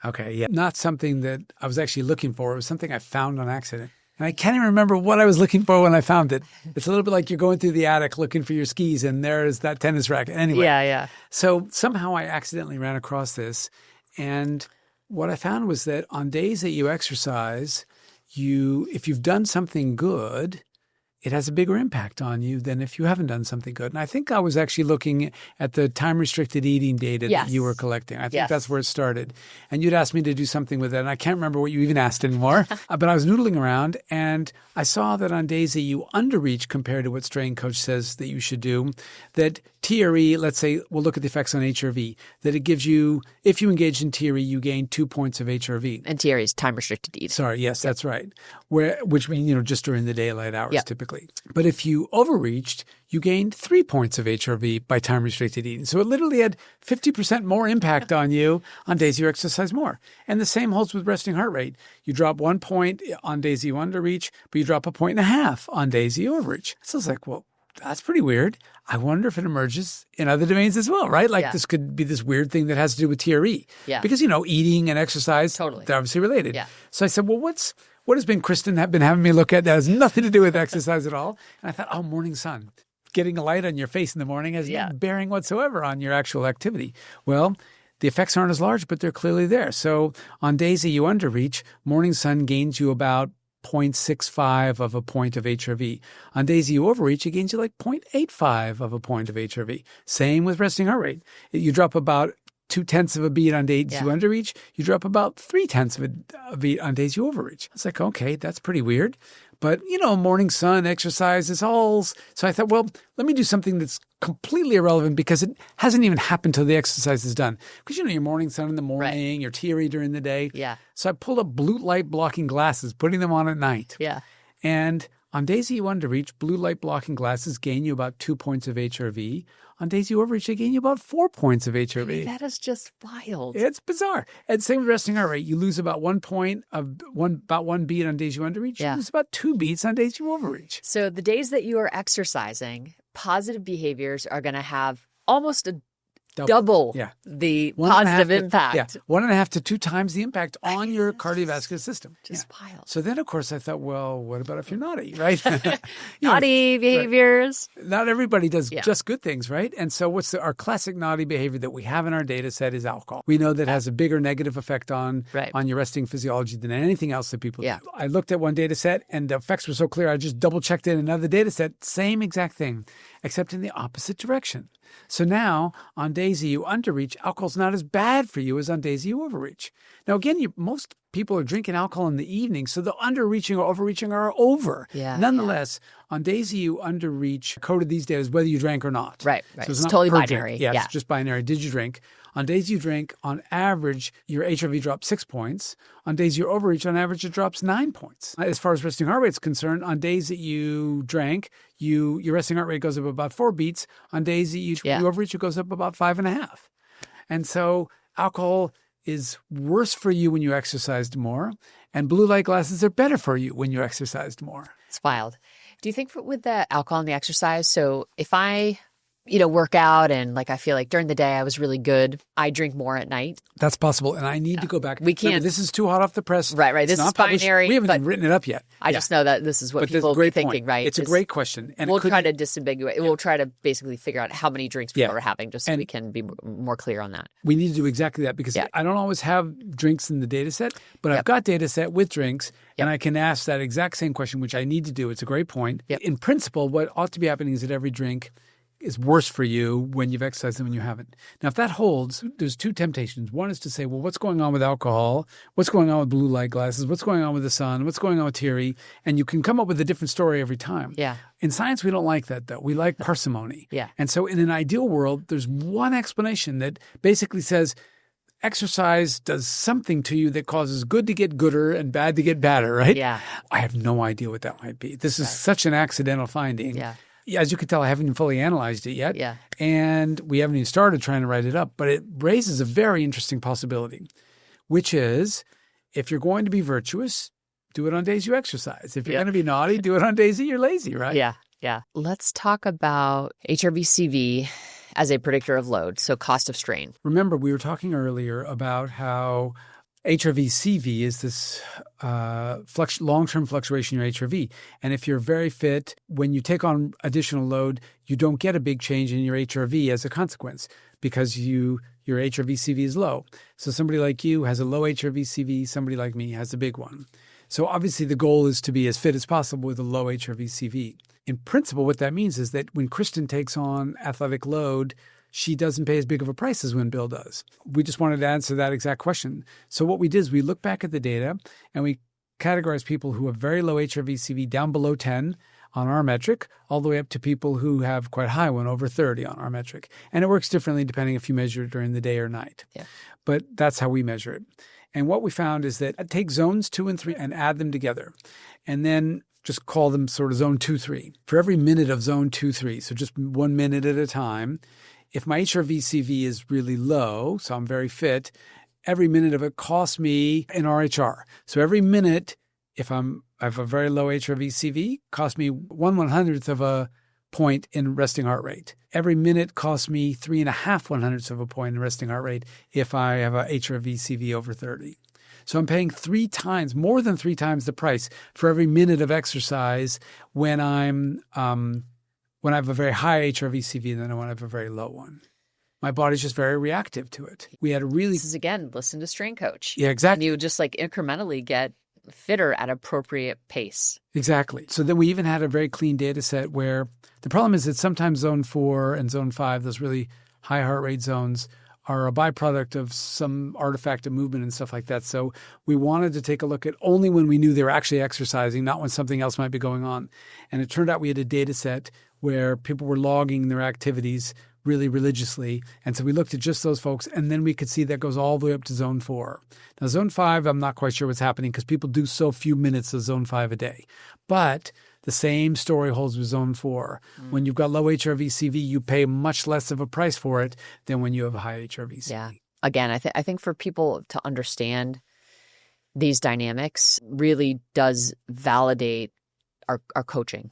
Okay, yeah, not something that I was actually looking for. It was something I found on accident. And I can't even remember what I was looking for when I found it. It's a little bit like you're going through the attic looking for your skis, and there's that tennis racket. Anyway, yeah. So somehow I accidentally ran across this, and what I found was that on days that you exercise, if you've done something good, it has a bigger impact on you than if you haven't done something good. And I think I was actually looking at the time-restricted eating data that you were collecting. I think that's where it started. And you'd asked me to do something with it, and I can't remember what you even asked anymore. But I was noodling around, and I saw that on days that you underreach compared to what Strain Coach says that you should do, that TRE, let's say, we'll look at the effects on HRV, that it gives you, if you engage in TRE, you gain 2 points of HRV. And TRE is time-restricted eating. Sorry, yes, that's right. Which means, just during the daylight hours typically. But if you overreached, you gained 3 points of HRV by time-restricted eating. So it literally had 50% more impact on you on days you exercise more. And the same holds with resting heart rate. You drop 1 point on days you underreach, but you drop 1.5 points on days you overreach. So it's like, well, that's pretty weird. I wonder if it emerges in other domains as well, right? Like this could be this weird thing that has to do with TRE. Yeah. Because, eating and exercise, they're obviously related. Yeah. So I said, well, what has Kristen been having me look at that has nothing to do with exercise at all? And I thought, morning sun. Getting a light on your face in the morning has no bearing whatsoever on your actual activity. Well, the effects aren't as large, but they're clearly there. So on days that you underreach, morning sun gains you about 0.65 of a point of HRV. On days you overreach, it gains you like 0.85 of a point of HRV. Same with resting heart rate. You drop about 0.2 of a beat on days you underreach. You drop about 0.3 of a beat on days you overreach. It's like, okay, that's pretty weird. But, morning sun, exercise is all. So I thought, well, let me do something that's completely irrelevant because it hasn't even happened till the exercise is done. Because, your morning sun in the morning, your TRE during the day. Yeah. So I pulled up blue light blocking glasses, putting them on at night. Yeah. And On days that you underreach, blue light blocking glasses gain you about 2 points of HRV. On days you overreach, they gain you about 4 points of HRV. That is just wild. It's bizarre. And same with resting heart rate. You lose about 1 point about 1 beat on days you underreach. Yeah. You lose about 2 beats on days you overreach. So the days that you are exercising, positive behaviors are going to have almost a double the positive impact. 1.5 to 2 times the impact on your cardiovascular system. Just wild. So then, of course, I thought, well, what about if you're naughty, right? Naughty behaviors. Right. Not everybody does just good things, right? And so our classic naughty behavior that we have in our data set is alcohol. We know that has a bigger negative effect on your resting physiology than anything else that people do. I looked at one data set and the effects were so clear, I just double checked in another data set, same exact thing, except in the opposite direction. So now, on days that you underreach, alcohol's not as bad for you as on days that you overreach. Now, again, most people are drinking alcohol in the evening, so the underreaching or overreaching are over. Nonetheless, on days that you underreach, coded these days, whether you drank or not. Right. So it's totally binary. Yeah, it's just binary. Did you drink? On days you drink, on average, your HRV drops 6 points. On days you overreach, on average, it drops 9 points. As far as resting heart rate is concerned, on days that you drank, your resting heart rate goes up about 4 beats. On days that you overreach, it goes up about 5.5. And so alcohol is worse for you when you exercised more, and blue light glasses are better for you when you exercised more. It's wild. Do you think with the alcohol and the exercise, so if I work out and I feel like during the day I was really good, I drink more at night? That's possible. And I need to go back. We can't. Remember, this is too hot off the press. Right. This is binary. We haven't even written it up yet. I just know that this is what people will be thinking, right? It's a great question. And we'll try to disambiguate. We'll try to basically figure out how many drinks people are having just so we can be more clear on that. We need to do exactly that because I don't always have drinks in the data set, but I've got data set with drinks and I can ask that exact same question, which I need to do. It's a great point. In principle, what ought to be happening is that every drink is worse for you when you've exercised than when you haven't. Now, if that holds, there's 2 temptations. One is to say, well, what's going on with alcohol? What's going on with blue light glasses? What's going on with the sun? What's going on with theory? And you can come up with a different story every time. In science, we don't like that, though. We like parsimony. And so in an ideal world, there's one explanation that basically says exercise does something to you that causes good to get gooder and bad to get badder, right? I have no idea what that might be. This is such an accidental finding. As you can tell, I haven't even fully analyzed it yet. And we haven't even started trying to write it up. But it raises a very interesting possibility, which is if you're going to be virtuous, do it on days you exercise. If you're going to be naughty, do it on days that you're lazy, right? Let's talk about HRV-CV as a predictor of load, so cost of strain. Remember, we were talking earlier about how HRV-CV is this long-term fluctuation in your HRV. And if you're very fit, when you take on additional load, you don't get a big change in your HRV as a consequence because your HRV-CV is low. So somebody like you has a low HRV-CV, somebody like me has a big one. So obviously the goal is to be as fit as possible with a low HRV-CV. In principle, what that means is that when Kristen takes on athletic load, she doesn't pay as big of a price as when Bill does. We just wanted to answer that exact question. So what we did is we looked back at the data and we categorized people who have very low HRV-CV down below 10 on our metric, all the way up to people who have quite a high one, over 30 on our metric. And it works differently depending if you measure it during the day or night. But that's how we measure it. And what we found is that take zones 2 and 3 and add them together. And then just call them sort of zone 2, 3. For every minute of zone 2, 3, so just 1 minute at a time, if my HRV-CV is really low, so I'm very fit, every minute of it costs me an RHR. So every minute, if I have a very low HRV-CV, costs me 1/100th of a point in resting heart rate. Every minute costs me 3.5 100ths of a point in resting heart rate if I have a HRV-CV over 30. So I'm paying more than 3 times the price for every minute of exercise when when I have a very high HRV-CV than when I have a very low one. My body's just very reactive to it. This is, again, listen to Strain Coach. Yeah, exactly. And you just incrementally get fitter at appropriate pace. Exactly. So then we even had a very clean data set where the problem is that sometimes zone 4 and zone 5, those really high heart rate zones, are a byproduct of some artifact of movement and stuff like that. So we wanted to take a look at only when we knew they were actually exercising, not when something else might be going on. And it turned out we had a data set where people were logging their activities really religiously. And so we looked at just those folks, and then we could see that goes all the way up to zone 4. Now, zone 5, I'm not quite sure what's happening because people do so few minutes of zone 5 a day. But The same story holds with zone 4. When you've got low HRV-CV, you pay much less of a price for it than when you have high HRV-CV. Yeah. Again, I think for people to understand these dynamics really does validate our coaching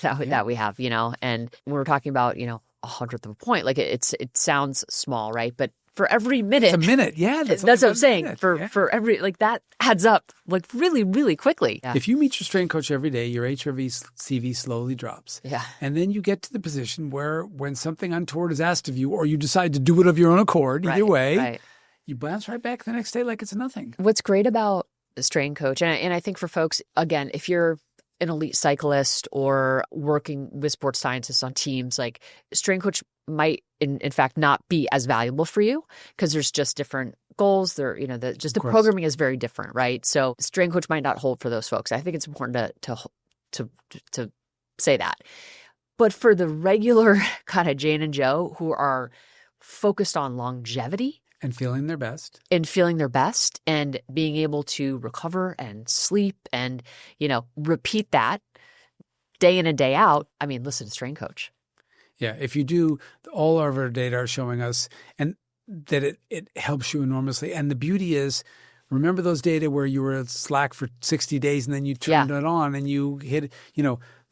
that we have, and when we're talking about, 100th of a point, like it sounds small, right? But for every minute, it's a minute. Yeah. That's what I'm saying. For every, like that adds up like really, really quickly. Yeah. If you meet your strength coach every day, your HRV-CV slowly drops. Yeah. And then you get to the position where when something untoward is asked of you, or you decide to do it of your own accord, either way, you bounce right back the next day like it's nothing. What's great about the strength coach, and I think for folks, again, if you're an elite cyclist or working with sports scientists on teams, like strength coach might in fact not be as valuable for you because there's just different goals. The programming is very different, right? So strength coach might not hold for those folks. I think it's important to say that. But for the regular kind of Jane and Joe who are focused on longevity, and feeling their best. And being able to recover and sleep and, repeat that day in and day out. I mean, listen to strength coach. Yeah. If you do, all of our data are showing us and that it helps you enormously. And the beauty is, remember those data where you were slack for 60 days and then you turned it on and you hit,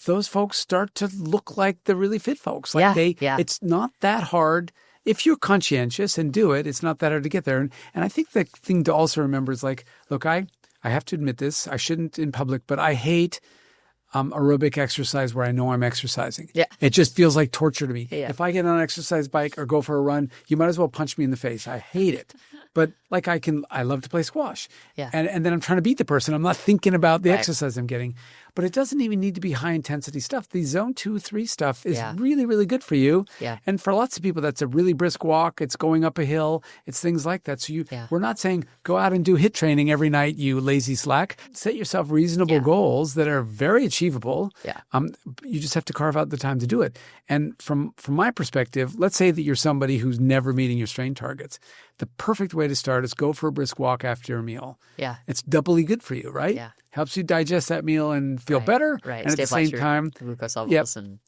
those folks start to look like the really fit folks. Like it's not that hard. If you're conscientious and do it, it's not that hard to get there. And I think the thing to also remember is like, look, I have to admit this. I shouldn't in public, but I hate aerobic exercise where I know I'm exercising. Yeah. It just feels like torture to me. Yeah. If I get on an exercise bike or go for a run, you might as well punch me in the face. I hate it. But like I love to play squash. Yeah. And then I'm trying to beat the person. I'm not thinking about the exercise I'm getting. But it doesn't even need to be high intensity stuff. The zone 2, 3 stuff is really, really good for you. Yeah. And for lots of people, that's a really brisk walk. It's going up a hill. It's things like that. So we're not saying go out and do HIIT training every night, you lazy slack. Set yourself reasonable goals that are very achievable. Yeah. You just have to carve out the time to do it. And from my perspective, let's say that you're somebody who's never meeting your strain targets. The perfect way to start is go for a brisk walk after your meal. Yeah. It's doubly good for you, right? Yeah. Helps you digest that meal and feel better. Right. And at the same time, glucose levels and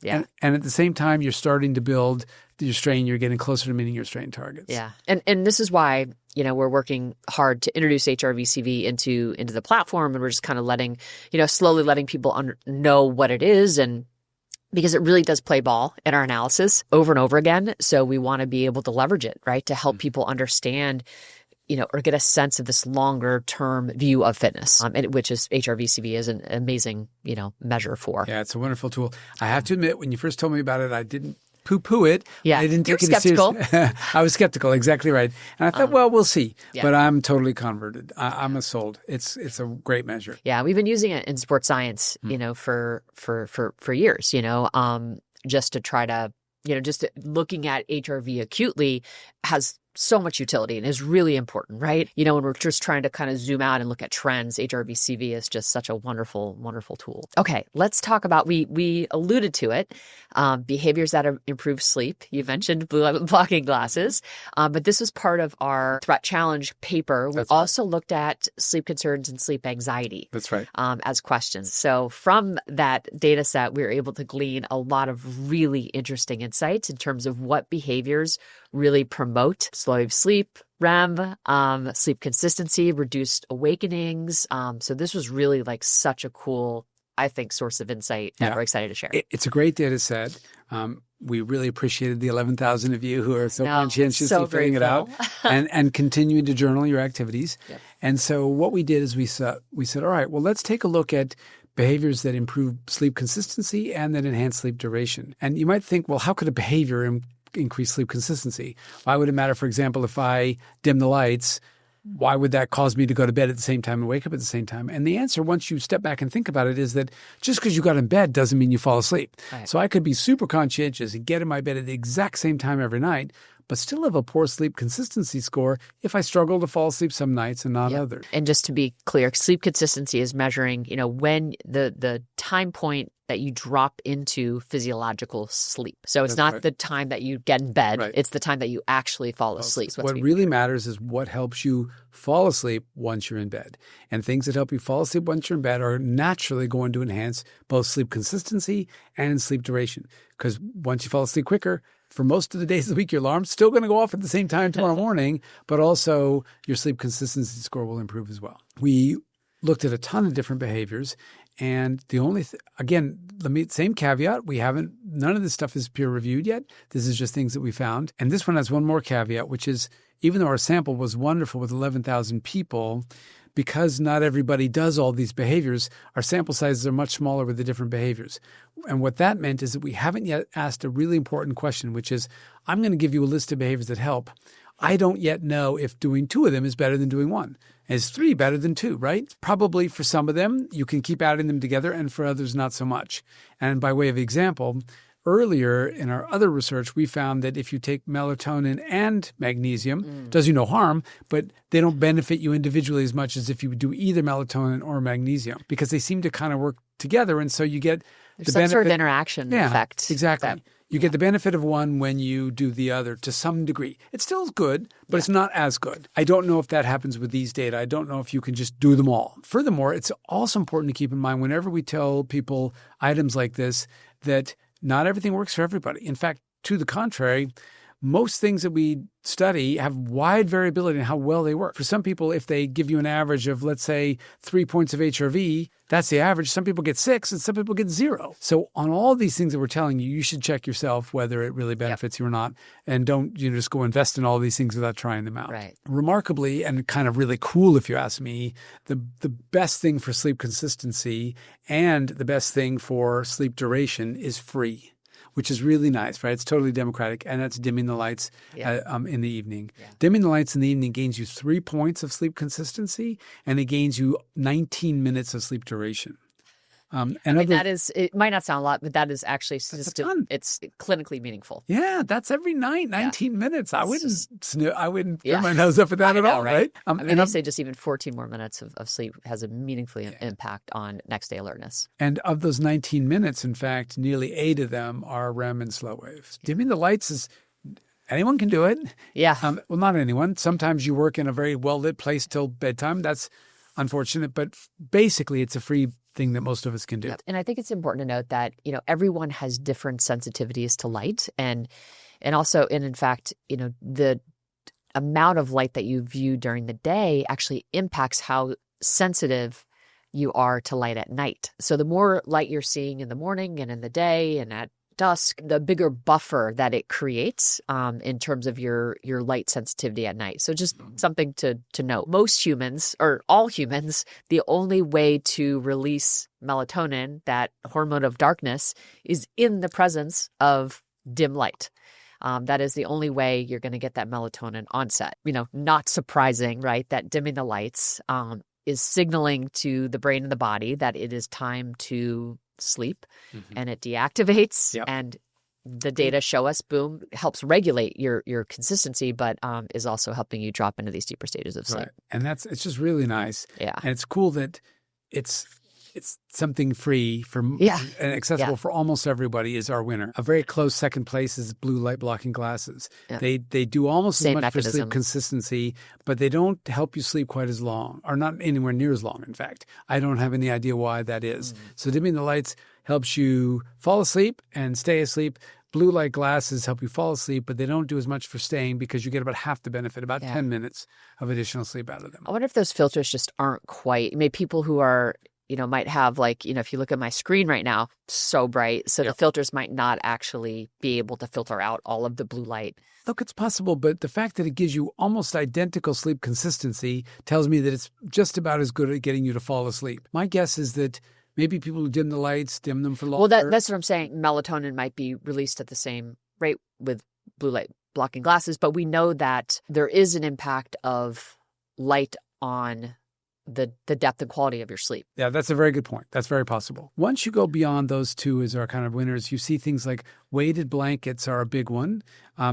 at the same time, you're starting to build your strain. You're getting closer to meeting your strain targets. Yeah. And this is why, we're working hard to introduce HRV-CV into the platform, and we're just kind of slowly letting people know what it is, and because it really does play ball in our analysis over and over again. So we want to be able to leverage it, right, to help people understand, or get a sense of this longer term view of fitness, which is HRV-CV is an amazing, measure for. Yeah, it's a wonderful tool. I have to admit, when you first told me about it, I didn't poo-poo it. Yeah, I didn't You're take it skeptical. I was skeptical, exactly right. And I thought, well, we'll see. Yeah. But I'm totally converted. I'm sold. It's a great measure. Yeah, we've been using it in sports science, for years, just to try to, just looking at HRV acutely has so much utility and is really important, right? When we're just trying to kind of zoom out and look at trends, HRV-CV is just such a wonderful, wonderful tool. Okay, let's talk about, we alluded to it, behaviors that improve sleep. You mentioned blue light blocking glasses, but this was part of our threat challenge paper. We also looked at sleep concerns and sleep anxiety. That's right. As questions. So from that data set, we were able to glean a lot of really interesting insights in terms of what behaviors really promote slow sleep, REM, sleep consistency, reduced awakenings. So this was really like such a cool, I think, source of insight that we're excited to share. It's a great data set. We really appreciated the 11,000 of you who are so conscientiously filling it out and continuing to journal your activities. Yep. And so what we did is we said, all right, well, let's take a look at behaviors that improve sleep consistency and that enhance sleep duration. And you might think, well, how could a behavior increase sleep consistency? Why would it matter, for example, if I dim the lights, why would that cause me to go to bed at the same time and wake up at the same time? And the answer, once you step back and think about it, is that just because you got in bed doesn't mean you fall asleep. Right. So I could be super conscientious and get in my bed at the exact same time every night, but still have a poor sleep consistency score if I struggle to fall asleep some nights and not others. And just to be clear, sleep consistency is measuring, when the time point that you drop into physiological sleep. So it's That's not right. the time that you get in bed. Right. It's the time that you actually fall asleep. What really matters is what helps you fall asleep once you're in bed. And things that help you fall asleep once you're in bed are naturally going to enhance both sleep consistency and sleep duration. Because once you fall asleep quicker, for most of the days of the week, your alarm's still going to go off at the same time tomorrow morning, but also your sleep consistency score will improve as well. We looked at a ton of different behaviors. And the only again, same caveat, none of this stuff is peer reviewed yet. This is just things that we found. And this one has one more caveat, which is even though our sample was wonderful with 11,000 people, because not everybody does all these behaviors, our sample sizes are much smaller with the different behaviors. And what that meant is that we haven't yet asked a really important question, which is, I'm going to give you a list of behaviors that help. I don't yet know if doing 2 of them is better than doing 1. Is 3 better than 2, right? Probably for some of them, you can keep adding them together, and for others, not so much. And by way of example, earlier in our other research, we found that if you take melatonin and magnesium, does you no harm, but they don't benefit you individually as much as if you do either melatonin or magnesium, because they seem to kind of work together. And so you get There's some sort of interaction effect. Exactly. You get the benefit of one when you do the other to some degree. It's still good, but it's not as good. I don't know if that happens with these data. I don't know if you can just do them all. Furthermore, it's also important to keep in mind whenever we tell people items like this that not everything works for everybody. In fact, to the contrary, most things that we study have wide variability in how well they work. For some people, if they give you an average of, let's say, 3 points of HRV, that's the average. Some people get 6 and some people get 0. So on all these things that we're telling you, you should check yourself whether it really benefits you or not. And don't just go invest in all these things without trying them out. Right. Remarkably, and kind of really cool if you ask me, the best thing for sleep consistency and the best thing for sleep duration is free, which is really nice, right? It's totally democratic, and that's dimming the lights in the evening. Yeah. Dimming the lights in the evening gains you 3 points of sleep consistency, and it gains you 19 minutes of sleep duration. It might not sound a lot, but that is actually it's clinically meaningful. Yeah, that's every night, 19 minutes. I wouldn't turn my nose up at that at all, right? And I say just even 14 more minutes of sleep has a meaningful impact on next day alertness. And of those 19 minutes, in fact, nearly 8 of them are REM and slow waves. Dimming the lights is anyone can do it. Yeah. Well, not anyone. Sometimes you work in a very well-lit place till bedtime. That's unfortunate, but basically it's a free thing that most of us can do. Yep. And I think it's important to note that, everyone has different sensitivities to light and in fact, the amount of light that you view during the day actually impacts how sensitive you are to light at night. So the more light you're seeing in the morning and in the day and at dusk, the bigger buffer that it creates in terms of your light sensitivity at night. So just something to note. Most humans, or all humans, the only way to release melatonin, that hormone of darkness, is in the presence of dim light. That is the only way you're going to get that melatonin onset. Not surprising, right? That dimming the lights is signaling to the brain and the body that it is time to sleep, and it deactivates. And the data show us, boom, helps regulate your consistency, but is also helping you drop into these deeper stages of sleep. Right. And it's just really nice. Yeah. And it's cool that it's something free and accessible for almost everybody is our winner. A very close second place is blue light blocking glasses. Yeah. They do almost as much mechanism for sleep consistency, but they don't help you sleep quite as long, or not anywhere near as long, in fact. I don't have any idea why that is. So dimming the lights helps you fall asleep and stay asleep. Blue light glasses help you fall asleep, but they don't do as much for staying because you get about half the benefit, about 10 minutes of additional sleep out of them. I wonder if those filters just aren't quite, people who are might have if you look at my screen right now, so bright. So the filters might not actually be able to filter out all of the blue light. Look, it's possible, but the fact that it gives you almost identical sleep consistency tells me that it's just about as good at getting you to fall asleep. My guess is that maybe people who dim the lights, dim them for longer. Well, that's what I'm saying. Melatonin might be released at the same rate with blue light blocking glasses, but we know that there is an impact of light on the depth and quality of your sleep. Yeah, that's a very good point. That's very possible. Once you go beyond those two as our kind of winners, you see things like weighted blankets are a big one.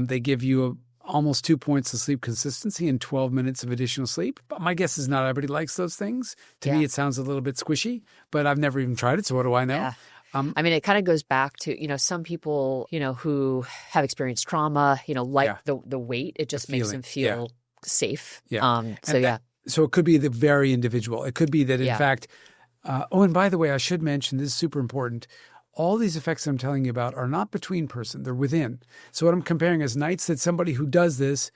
They give you almost 2 points of sleep consistency and 12 minutes of additional sleep. But my guess is not everybody likes those things. To me, it sounds a little bit squishy, but I've never even tried it, so what do I know? I mean, it kind of goes back to, some people, who have experienced trauma, like the weight, it just makes them feel safe. Yeah. So so it could be the very individual. It could be that, in fact, and by the way, I should mention, this is super important. All these effects I'm telling you about are not between person, they're within. So what I'm comparing is nights that somebody who does this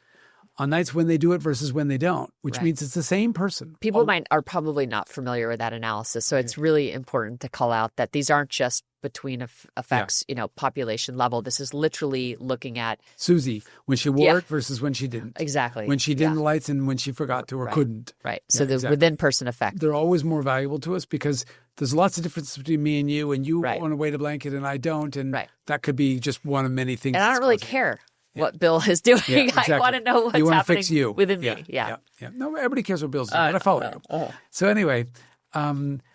on nights when they do it versus when they don't, which means it's the same person. People are probably not familiar with that analysis. So it's really important to call out that these aren't just between effects, population level. This is literally looking at Susie, when she wore it versus when she didn't. Exactly. When she did the lights and when she forgot to or couldn't. Right. So the within person effect. They're always more valuable to us because there's lots of differences between me and you want to weight a blanket and I don't. And that could be just one of many things. And I don't really care what Bill is doing. Yeah, exactly. I want to know what's happening fix you. within me. Yeah. No, everybody cares what Bill's doing, but I follow you. So anyway,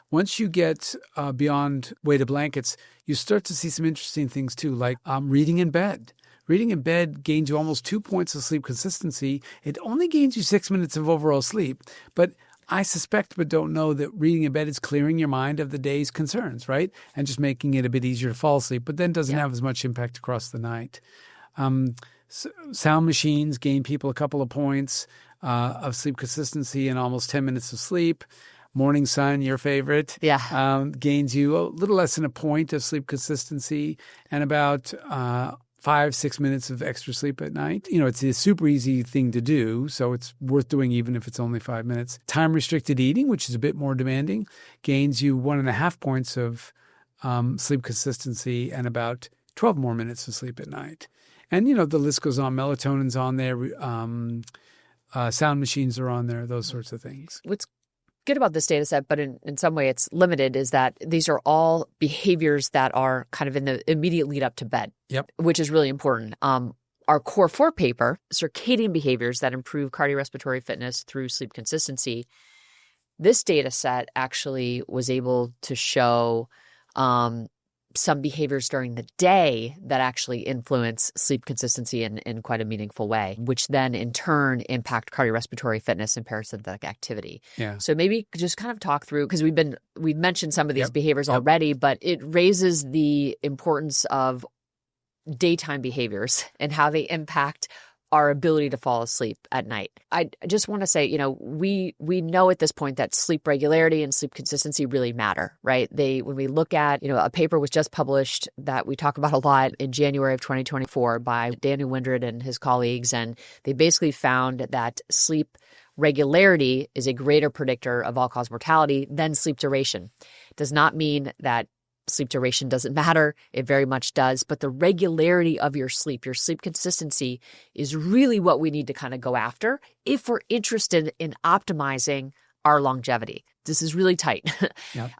once you get beyond weighted blankets, you start to see some interesting things too, like reading in bed. Reading in bed gains you almost 2 points of sleep consistency. It only gains you 6 minutes of overall sleep. But I suspect but don't know that reading in bed is clearing your mind of the day's concerns, right? And just making it a bit easier to fall asleep, but then doesn't have as much impact across the night. Sound machines gain people a couple of points of sleep consistency and almost 10 minutes of sleep. Morning sun, your favorite, gains you a little less than a point of sleep consistency and about 5-6 minutes of extra sleep at night. It's a super easy thing to do, so it's worth doing even if it's only 5 minutes. Time-restricted eating, which is a bit more demanding, gains you 1.5 points of sleep consistency and about 12 more minutes of sleep at night. And, the list goes on. Melatonin's on there. Sound machines are on there, those sorts of things. What's good about this data set, but in some way it's limited, is that these are all behaviors that are kind of in the immediate lead up to bed, which is really important. Our Core 4 paper, Circadian Behaviors that Improve Cardiorespiratory Fitness Through Sleep Consistency, this data set actually was able to show some behaviors during the day that actually influence sleep consistency in quite a meaningful way, which then in turn impact cardiorespiratory fitness and parasympathetic activity. Yeah. So maybe just kind of talk through, because we've mentioned some of these behaviors already, but it raises the importance of daytime behaviors and how they impact our ability to fall asleep at night. I just want to say, we know at this point that sleep regularity and sleep consistency really matter, right? When we look at, a paper was just published that we talk about a lot in January of 2024 by Daniel Windred and his colleagues, and they basically found that sleep regularity is a greater predictor of all-cause mortality than sleep duration. It does not mean that sleep duration doesn't matter. It very much does. But the regularity of your sleep consistency is really what we need to kind of go after if we're interested in optimizing our longevity. This is really tight.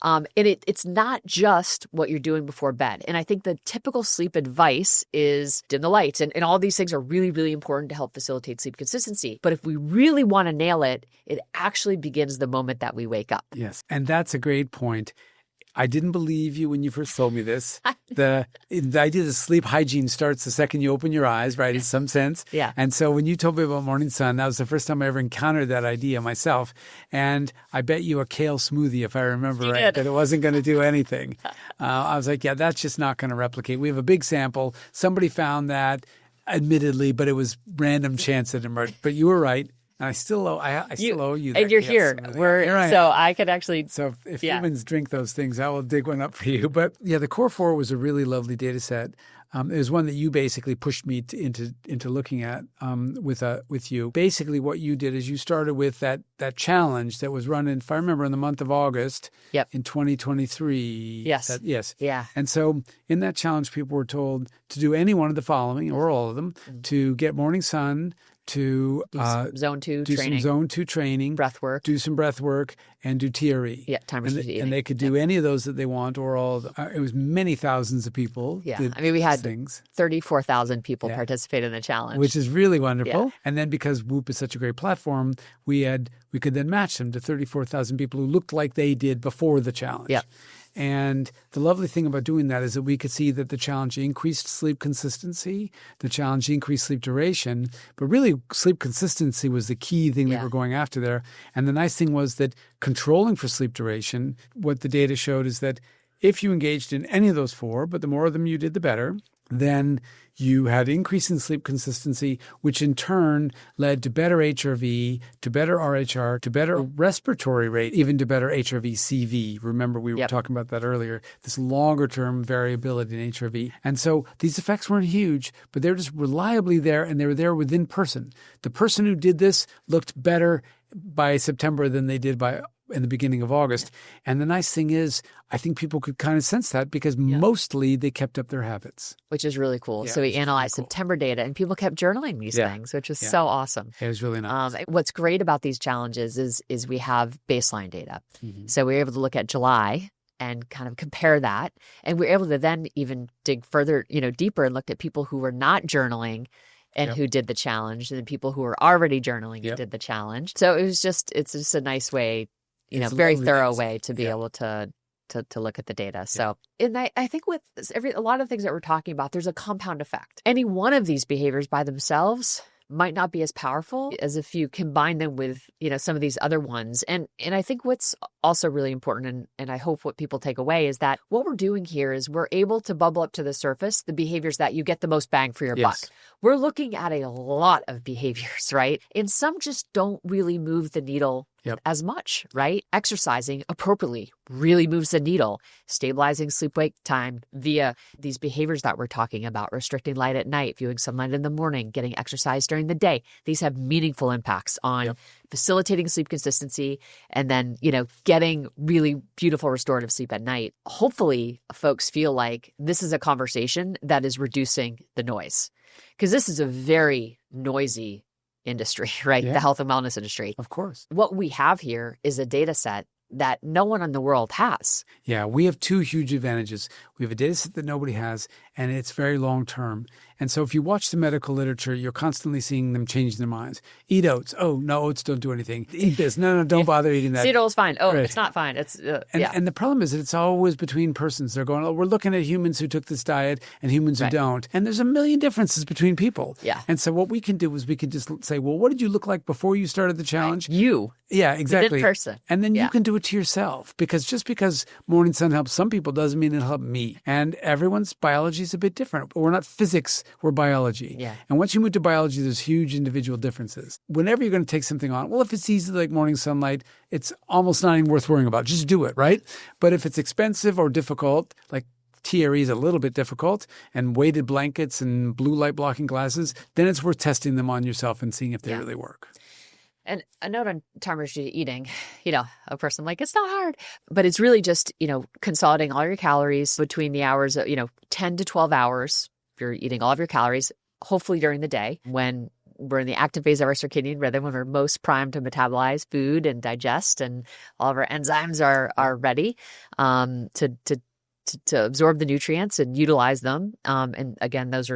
And it's not just what you're doing before bed. And I think the typical sleep advice is dim the lights. And all these things are really, really important to help facilitate sleep consistency. But if we really want to nail it, it actually begins the moment that we wake up. Yes. And that's a great point. I didn't believe you when you first told me this. The idea that sleep hygiene starts the second you open your eyes, right, in some sense. Yeah. And so when you told me about morning sun, that was the first time I ever encountered that idea myself. And I bet you a kale smoothie, if I remember right, that it wasn't going to do anything. I was like, that's just not going to replicate. We have a big sample. Somebody found that, admittedly, but it was random chance that emerged. But you were right. And I still owe you that. And you're here. So I could actually. So if humans drink those things, I will dig one up for you. But the Core 4 was a really lovely data set. It was one that you basically pushed me into looking at with you. Basically, what you did is you started with that challenge that was run in, if I remember, in the month of August in 2023. Yes. Yes. Yeah. And so in that challenge, people were told to do any one of the following, or all of them, to get morning sun, to do some zone 2 do training. some zone 2 training, breath work, do some breath work, and do TRE. Yeah, time restricted eating. And they could do any of those that they want, or all of them. It was many thousands of people. Yeah, we had 34,000 people participate in the challenge, which is really wonderful. Yeah. And then because Whoop is such a great platform, we could then match them to 34,000 people who looked like they did before the challenge. Yeah. And the lovely thing about doing that is that we could see that the challenge increased sleep consistency, the challenge increased sleep duration, but really sleep consistency was the key thing that we're going after there. And the nice thing was that controlling for sleep duration, what the data showed is that if you engaged in any of those four, but the more of them you did, the better, then you had increase in sleep consistency, which in turn led to better HRV, to better RHR, to better respiratory rate, even to better HRV-CV. Remember, we were talking about that earlier, this longer-term variability in HRV. And so these effects weren't huge, but they're just reliably there, and they were there within person. The person who did this looked better by September than they did in the beginning of August. And the nice thing is, I think people could kind of sense that because mostly they kept up their habits. Which is really cool. So we analyzed September data and people kept journaling these things, which is so awesome. It was really nice. What's great about these challenges is we have baseline data. So we were able to look at July and kind of compare that. And we're able to then even dig further, deeper and looked at people who were not journaling and who did the challenge, and the people who were already journaling and did the challenge. So it's just a nice way, very thorough way to be able to look at the data. So, and I think with a lot of things that we're talking about, there's a compound effect. Any one of these behaviors by themselves might not be as powerful as if you combine them with, some of these other ones. And I think what's also really important, and I hope what people take away, is that what we're doing here is we're able to bubble up to the surface the behaviors that you get the most bang for your buck. We're looking at a lot of behaviors, right? And some just don't really move the needle as much, right? Exercising appropriately really moves the needle. Stabilizing sleep-wake time via these behaviors that we're talking about, restricting light at night, viewing sunlight in the morning, getting exercise during the day. These have meaningful impacts on facilitating sleep consistency and then, getting really beautiful restorative sleep at night. Hopefully, folks feel like this is a conversation that is reducing the noise, because this is a very noisy industry, right? The health and wellness industry. Of course. What we have here is a data set that no one in the world has. Yeah, we have two huge advantages. We have a data set that nobody has, and it's very long term. And so if you watch the medical literature, you're constantly seeing them change their minds. Eat oats. Oh, no, oats don't do anything. Eat this. No, don't bother eating that. Seed oil's fine. Oh, it's not fine. It's And the problem is that it's always between persons. They're going, we're looking at humans who took this diet and humans who don't. And there's a million differences between people. Yeah. And so what we can do is we can just say, well, what did you look like before you started the challenge? You. Yeah, exactly. In person. And then you can do it to yourself, because just because morning sun helps some people doesn't mean it'll help me. And everyone's biology is a bit different. We're not physics, we're biology. Yeah. And once you move to biology, there's huge individual differences. Whenever you're going to take something on, well, if it's easy like morning sunlight, it's almost not even worth worrying about. Just do it, right? But if it's expensive or difficult, like TRE is a little bit difficult, and weighted blankets and blue light blocking glasses, then it's worth testing them on yourself and seeing if they really work. And a note on time restricted eating, a person like, it's not hard, but it's really just, consolidating all your calories between the hours of, 10 to 12 hours. If you're eating all of your calories, hopefully during the day when we're in the active phase of our circadian rhythm, when we're most primed to metabolize food and digest, and all of our enzymes are ready to absorb the nutrients and utilize them. And again, that's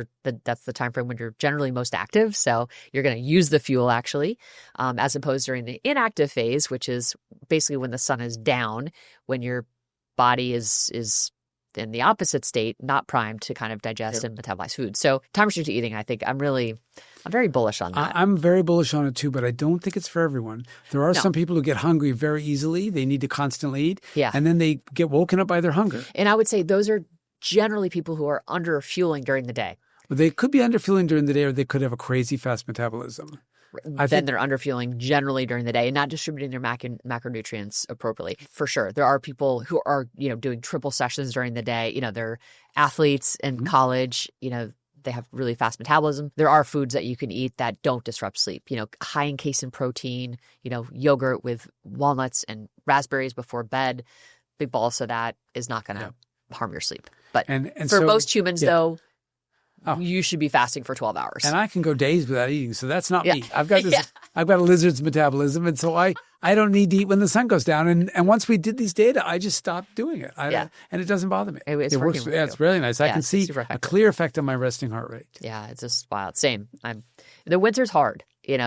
the time frame when you're generally most active. So you're going to use the fuel actually, as opposed during the inactive phase, which is basically when the sun is down, when your body is in the opposite state, not primed to kind of digest and metabolize food. So time restricted eating, I think I'm very bullish on that. I'm very bullish on it too, but I don't think it's for everyone. There are some people who get hungry very easily. They need to constantly eat. Yeah. And then they get woken up by their hunger. And I would say those are generally people who are under fueling during the day. Well, they could be under fueling during the day, or they could have a crazy fast metabolism. Then they're underfueling generally during the day and not distributing their macronutrients appropriately. For sure. There are people who are, doing triple sessions during the day. They're athletes in college, they have really fast metabolism. There are foods that you can eat that don't disrupt sleep, high in casein protein, yogurt with walnuts and raspberries before bed. Big balls of that is not going to harm your sleep. But and for so, most humans, though, you should be fasting for 12 hours. And I can go days without eating, so that's not me. I've got this. I've got a lizard's metabolism, and so I don't need to eat when the sun goes down. And once we did these data, I just stopped doing it. And it doesn't bother me. It works. Yeah, it's really nice. I can see a clear effect on my resting heart rate. Yeah, it's just wild. Same. The winter's hard,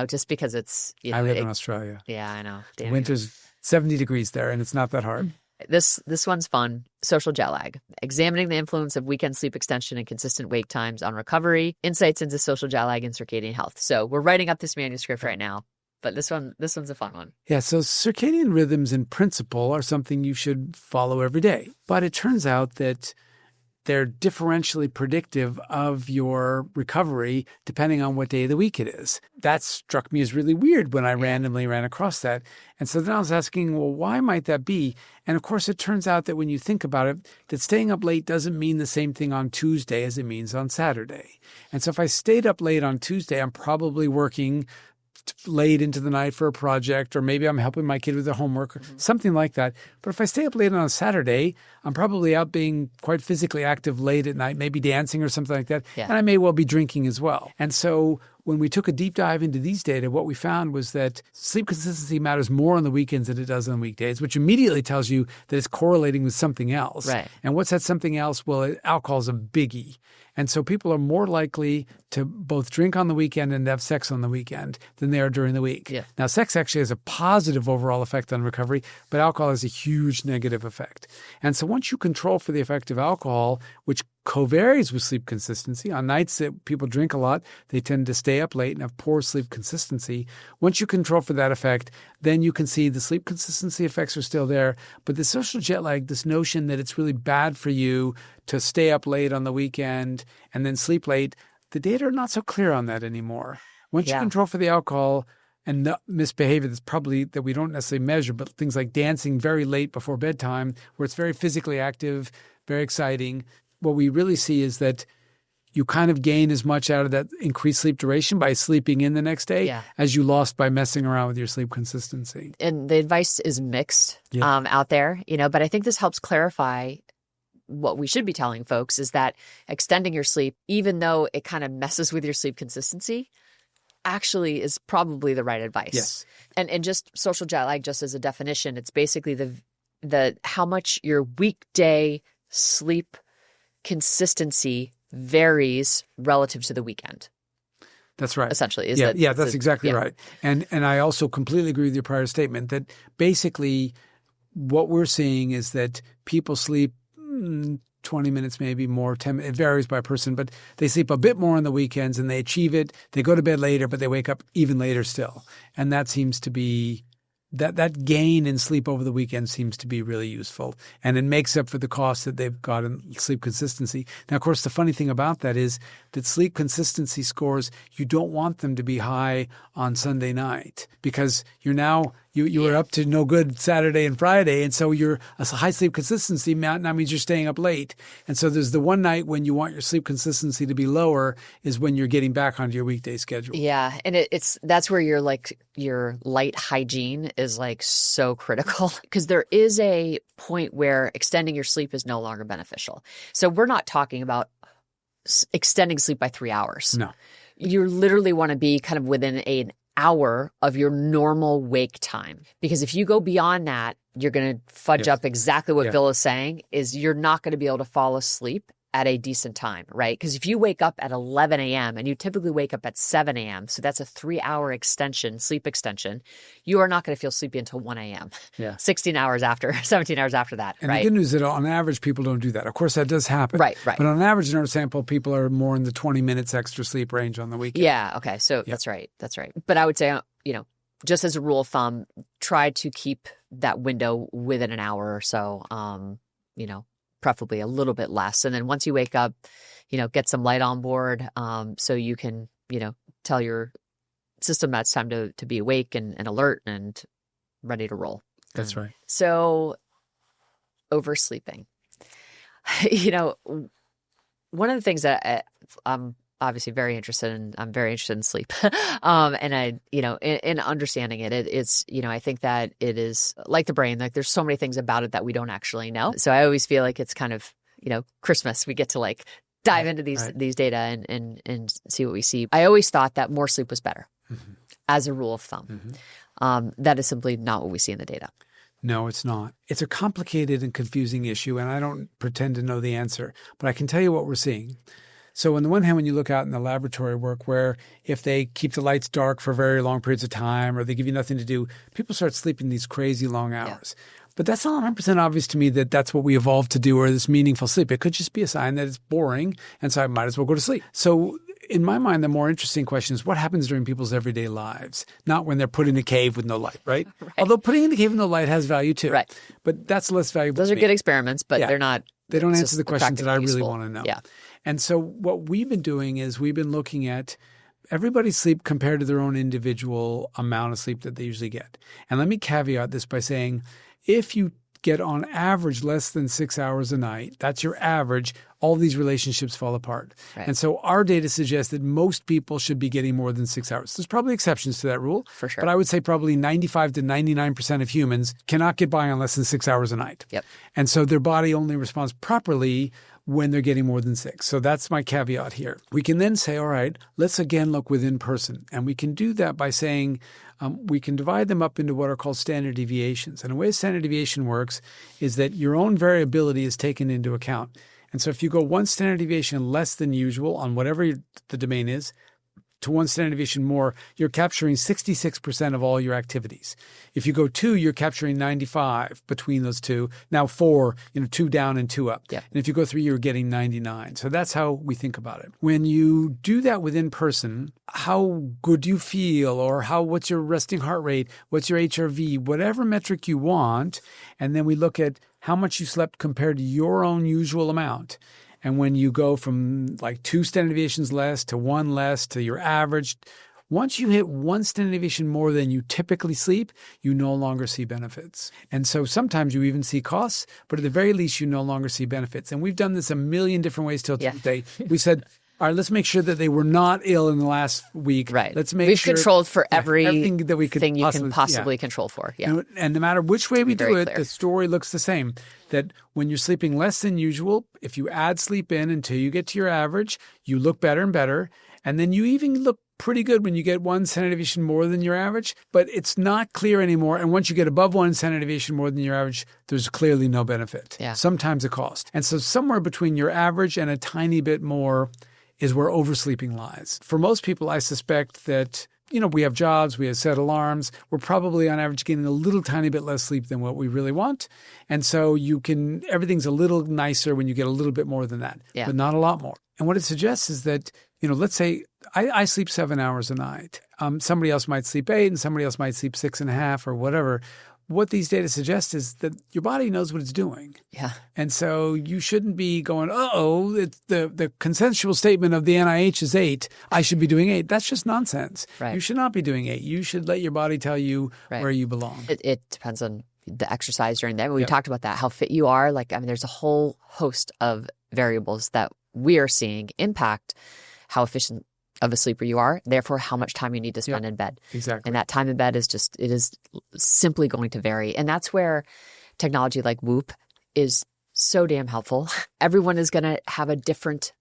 just because it's. I live in Australia. Yeah, I know. The winter's 70 degrees there, and it's not that hard. This one's fun. Social jet lag. Examining the influence of weekend sleep extension and consistent wake times on recovery. Insights into social jet lag and circadian health. So we're writing up this manuscript right now. but this one's a fun one. Yeah, so circadian rhythms in principle are something you should follow every day. But it turns out that they're differentially predictive of your recovery depending on what day of the week it is. That struck me as really weird when I randomly ran across that. And so then I was asking, well, why might that be? And of course, it turns out that when you think about it, that staying up late doesn't mean the same thing on Tuesday as it means on Saturday. And so if I stayed up late on Tuesday, I'm probably working late into the night for a project, or maybe I'm helping my kid with their homework, something like that. But if I stay up late on a Saturday, I'm probably out being quite physically active late at night, maybe dancing or something like that. Yeah. And I may well be drinking as well. And so when we took a deep dive into these data, what we found was that sleep consistency matters more on the weekends than it does on weekdays, which immediately tells you that it's correlating with something else. Right. And what's that something else? Well, alcohol is a biggie. And so people are more likely to both drink on the weekend and have sex on the weekend than they are during the week. Yeah. Now, sex actually has a positive overall effect on recovery, but alcohol has a huge negative effect. And so once you control for the effect of alcohol, which co-varies with sleep consistency. On nights that people drink a lot, they tend to stay up late and have poor sleep consistency. Once you control for that effect, then you can see the sleep consistency effects are still there. But the social jet lag, this notion that it's really bad for you to stay up late on the weekend and then sleep late, the data are not so clear on that anymore. Once you control for the alcohol and the misbehavior that's probably that we don't necessarily measure, but things like dancing very late before bedtime, where it's very physically active, very exciting, what we really see is that you kind of gain as much out of that increased sleep duration by sleeping in the next day as you lost by messing around with your sleep consistency. And the advice is mixed out there, but I think this helps clarify what we should be telling folks is that extending your sleep, even though it kind of messes with your sleep consistency, actually is probably the right advice. Yes. And just social jet lag, just as a definition, it's basically the how much your weekday sleep consistency varies relative to the weekend. That's right. Essentially. That's exactly right. And I also completely agree with your prior statement that basically what we're seeing is that people sleep 20 minutes, maybe more, 10 it varies by person, but they sleep a bit more on the weekends and they achieve it. They go to bed later, but they wake up even later still. And that seems to be that gain in sleep over the weekend seems to be really useful. And it makes up for the cost that they've got in sleep consistency. Now, of course, the funny thing about that is that sleep consistency scores, you don't want them to be high on Sunday night because you're now you were up to no good Saturday and Friday. And so a high sleep consistency now means you're staying up late. And so there's the one night when you want your sleep consistency to be lower is when you're getting back onto your weekday schedule. Yeah. And that's where your light hygiene is so critical because there is a point where extending your sleep is no longer beneficial. So we're not talking about extending sleep by 3 hours. No. You literally want to be kind of within an hour of your normal wake time. Because if you go beyond that, you're going to fudge up exactly what Bill is saying, is you're not going to be able to fall asleep at a decent time, right? Because if you wake up at 11 a.m. and you typically wake up at 7 a.m., so that's a 3-hour sleep extension, you are not going to feel sleepy until 1 a.m. 17 hours after that, and right? The good news is that on average, people don't do that. Of course, that does happen. Right. But on average, in our sample, people are more in the 20 minutes extra sleep range on the weekend. Yeah, okay. So that's right. But I would say, just as a rule of thumb, try to keep that window within an hour or so, preferably a little bit less. And then once you wake up, get some light on board so you can, tell your system that's time to be awake and alert and ready to roll. That's right. So oversleeping. One of the things that I'm obviously very interested in, I'm very interested in sleep. And I, in understanding it's, I think that it is like the brain, there's so many things about it that we don't actually know. So I always feel like it's kind of, Christmas, we get to dive into these data and see what we see. I always thought that more sleep was better as a rule of thumb. That is simply not what we see in the data. No, it's not. It's a complicated and confusing issue, and I don't pretend to know the answer, but I can tell you what we're seeing. So on the one hand, when you look out in the laboratory work where if they keep the lights dark for very long periods of time or they give you nothing to do, people start sleeping these crazy long hours. But that's not 100% obvious to me that that's what we evolved to do or this meaningful sleep. It could just be a sign that it's boring, and so I might as well go to sleep. So in my mind, the more interesting question is what happens during people's everyday lives, not when they're put in a cave with no light, right? Right. Although putting in a cave with no light has value too. Right. But that's less valuable. Those to are me. good experiments, but they're not. They don't it's answer the just questions that I practically really useful. want to know. Yeah. And so what we've been doing is we've been looking at everybody's sleep compared to their own individual amount of sleep that they usually get. And let me caveat this by saying if you get on average less than 6 hours a night, that's your average, all these relationships fall apart. Right. And so our data suggests that most people should be getting more than 6 hours. There's probably exceptions to that rule. For sure. But I would say probably 95 to 99% of humans cannot get by on less than 6 hours a night. Yep. And so their body only responds properly when they're getting more than 6. So that's my caveat here. We can then say, all right, let's again look within person. And we can do that by saying we can divide them up into what are called standard deviations. And the way standard deviation works is that your own variability is taken into account. And so if you go one standard deviation less than usual on whatever the domain is, to one standard deviation more, you're capturing 66% of all your activities. If you go 2, you're capturing 95 between those two. Now 4, 2 down and 2 up. Yeah. And if you go 3, you're getting 99. So that's how we think about it. When you do that within person, how good do you feel, or what's your resting heart rate? What's your HRV? Whatever metric you want. And then we look at how much you slept compared to your own usual amount. And when you go from like 2 standard deviations less to 1 less to your average, once you hit 1 standard deviation more than you typically sleep, you no longer see benefits. And so sometimes you even see costs, but at the very least, you no longer see benefits. And we've done this a million different ways till today. We said, all right, let's make sure that they were not ill in the last week. Right. Let's make We've sure controlled for everything that we could thing you can possibly yeah. control for. Yeah. And no matter which way we do it, clear. the story looks the same. That when you're sleeping less than usual, if you add sleep in until you get to your average, you look better and better. And then you even look pretty good when you get 1 standard deviation more than your average, but it's not clear anymore. And once you get above 1 standard deviation more than your average, there's clearly no benefit. Yeah. Sometimes a cost. And so somewhere between your average and a tiny bit more is where oversleeping lies. For most people, I suspect that, we have jobs, we have set alarms. We're probably on average getting a little tiny bit less sleep than what we really want. And so everything's a little nicer when you get a little bit more than that, but not a lot more. And what it suggests is that, let's say I sleep 7 hours a night. Somebody else might sleep 8 and somebody else might sleep 6.5 or whatever. What these data suggest is that your body knows what it's doing. Yeah. And so you shouldn't be going, it's the consensual statement of the NIH is 8. I should be doing 8. That's just nonsense. Right. You should not be doing 8. You should let your body tell you where you belong. It depends on the exercise during the day. We talked about that, how fit you are. There's a whole host of variables that we are seeing impact how efficient of a sleeper you are, therefore how much time you need to spend in bed. Exactly. And that time in bed is simply going to vary. And that's where technology like Whoop is so damn helpful. Everyone is going to have a different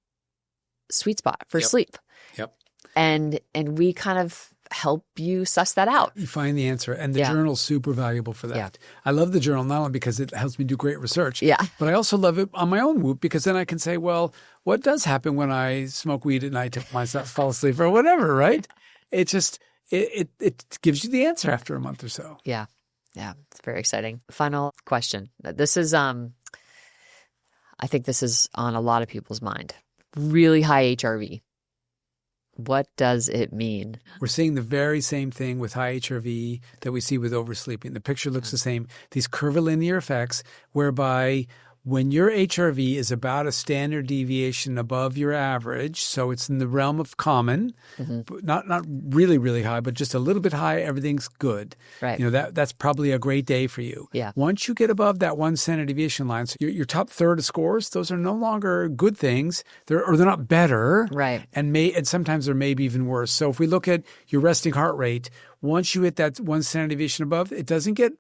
sweet spot for sleep. Yep. And we kind of help you suss that out. You find the answer. And the journal's super valuable for that. Yeah. I love the journal not only because it helps me do great research, but I also love it on my own Whoop because then I can say, well, what does happen when I smoke weed at night to myself fall asleep or whatever, right? It just it gives you the answer after a month or so. Yeah. Yeah. It's very exciting. Final question. This is I think this is on a lot of people's mind. Really high HRV. What does it mean? We're seeing the very same thing with high HRV that we see with oversleeping. The picture looks the same. These curvilinear effects whereby when your HRV is about a standard deviation above your average, so it's in the realm of common, not really, really high, but just a little bit high, everything's good. Right. That's probably a great day for you. Yeah. Once you get above that 1 standard deviation line, so your top third of scores, those are no longer good things. They're not better. Right. And sometimes they're maybe even worse. So if we look at your resting heart rate, once you hit that 1 standard deviation above, it doesn't get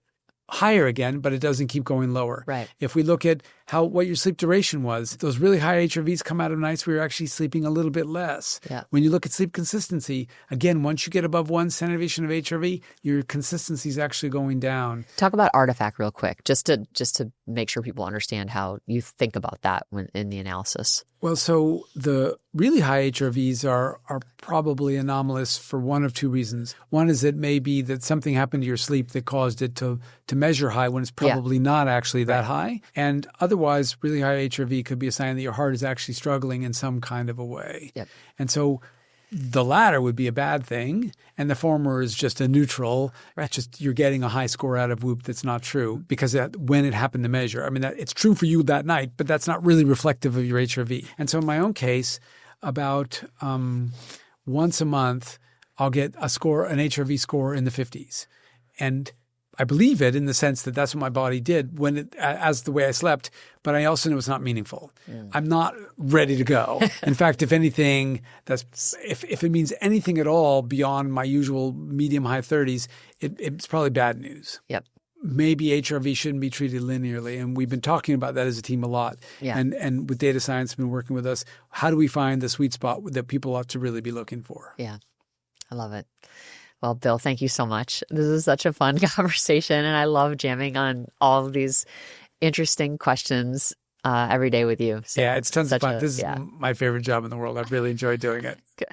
higher again, but it doesn't keep going lower. Right. If we look at what your sleep duration was, those really high HRVs come out of nights where you're actually sleeping a little bit less. Yeah. When you look at sleep consistency, again, once you get above 1 standard deviation of HRV, your consistency is actually going down. Talk about artifact real quick, just to make sure people understand how you think about that in the analysis. Well, so the really high HRVs are probably anomalous for one of 2 reasons. One is it may be that something happened to your sleep that caused it to measure high when it's probably not actually that high. And otherwise, really high HRV could be a sign that your heart is actually struggling in some kind of a way. Yep. And so the latter would be a bad thing, and the former is just a neutral. Right. Just you're getting a high score out of Whoop that's not true because when it happened to measure. I mean, it's true for you that night, but that's not really reflective of your HRV. And so in my own case, about once a month, I'll get an HRV score in the 50s. And I believe it in the sense that that's what my body did as the way I slept, but I also know it's not meaningful. I'm not ready to go. In fact, if anything, if it means anything at all beyond my usual medium-high 30s, it's probably bad news. Yep. Maybe HRV shouldn't be treated linearly, and we've been talking about that as a team a lot. Yeah. And with data science, been working with us. How do we find the sweet spot that people ought to really be looking for? Yeah, I love it. Well, Bill, thank you so much. This is such a fun conversation, and I love jamming on all of these interesting questions every day with you. So yeah, it's tons of fun. This is my favorite job in the world. I've really enjoyed doing it. Good.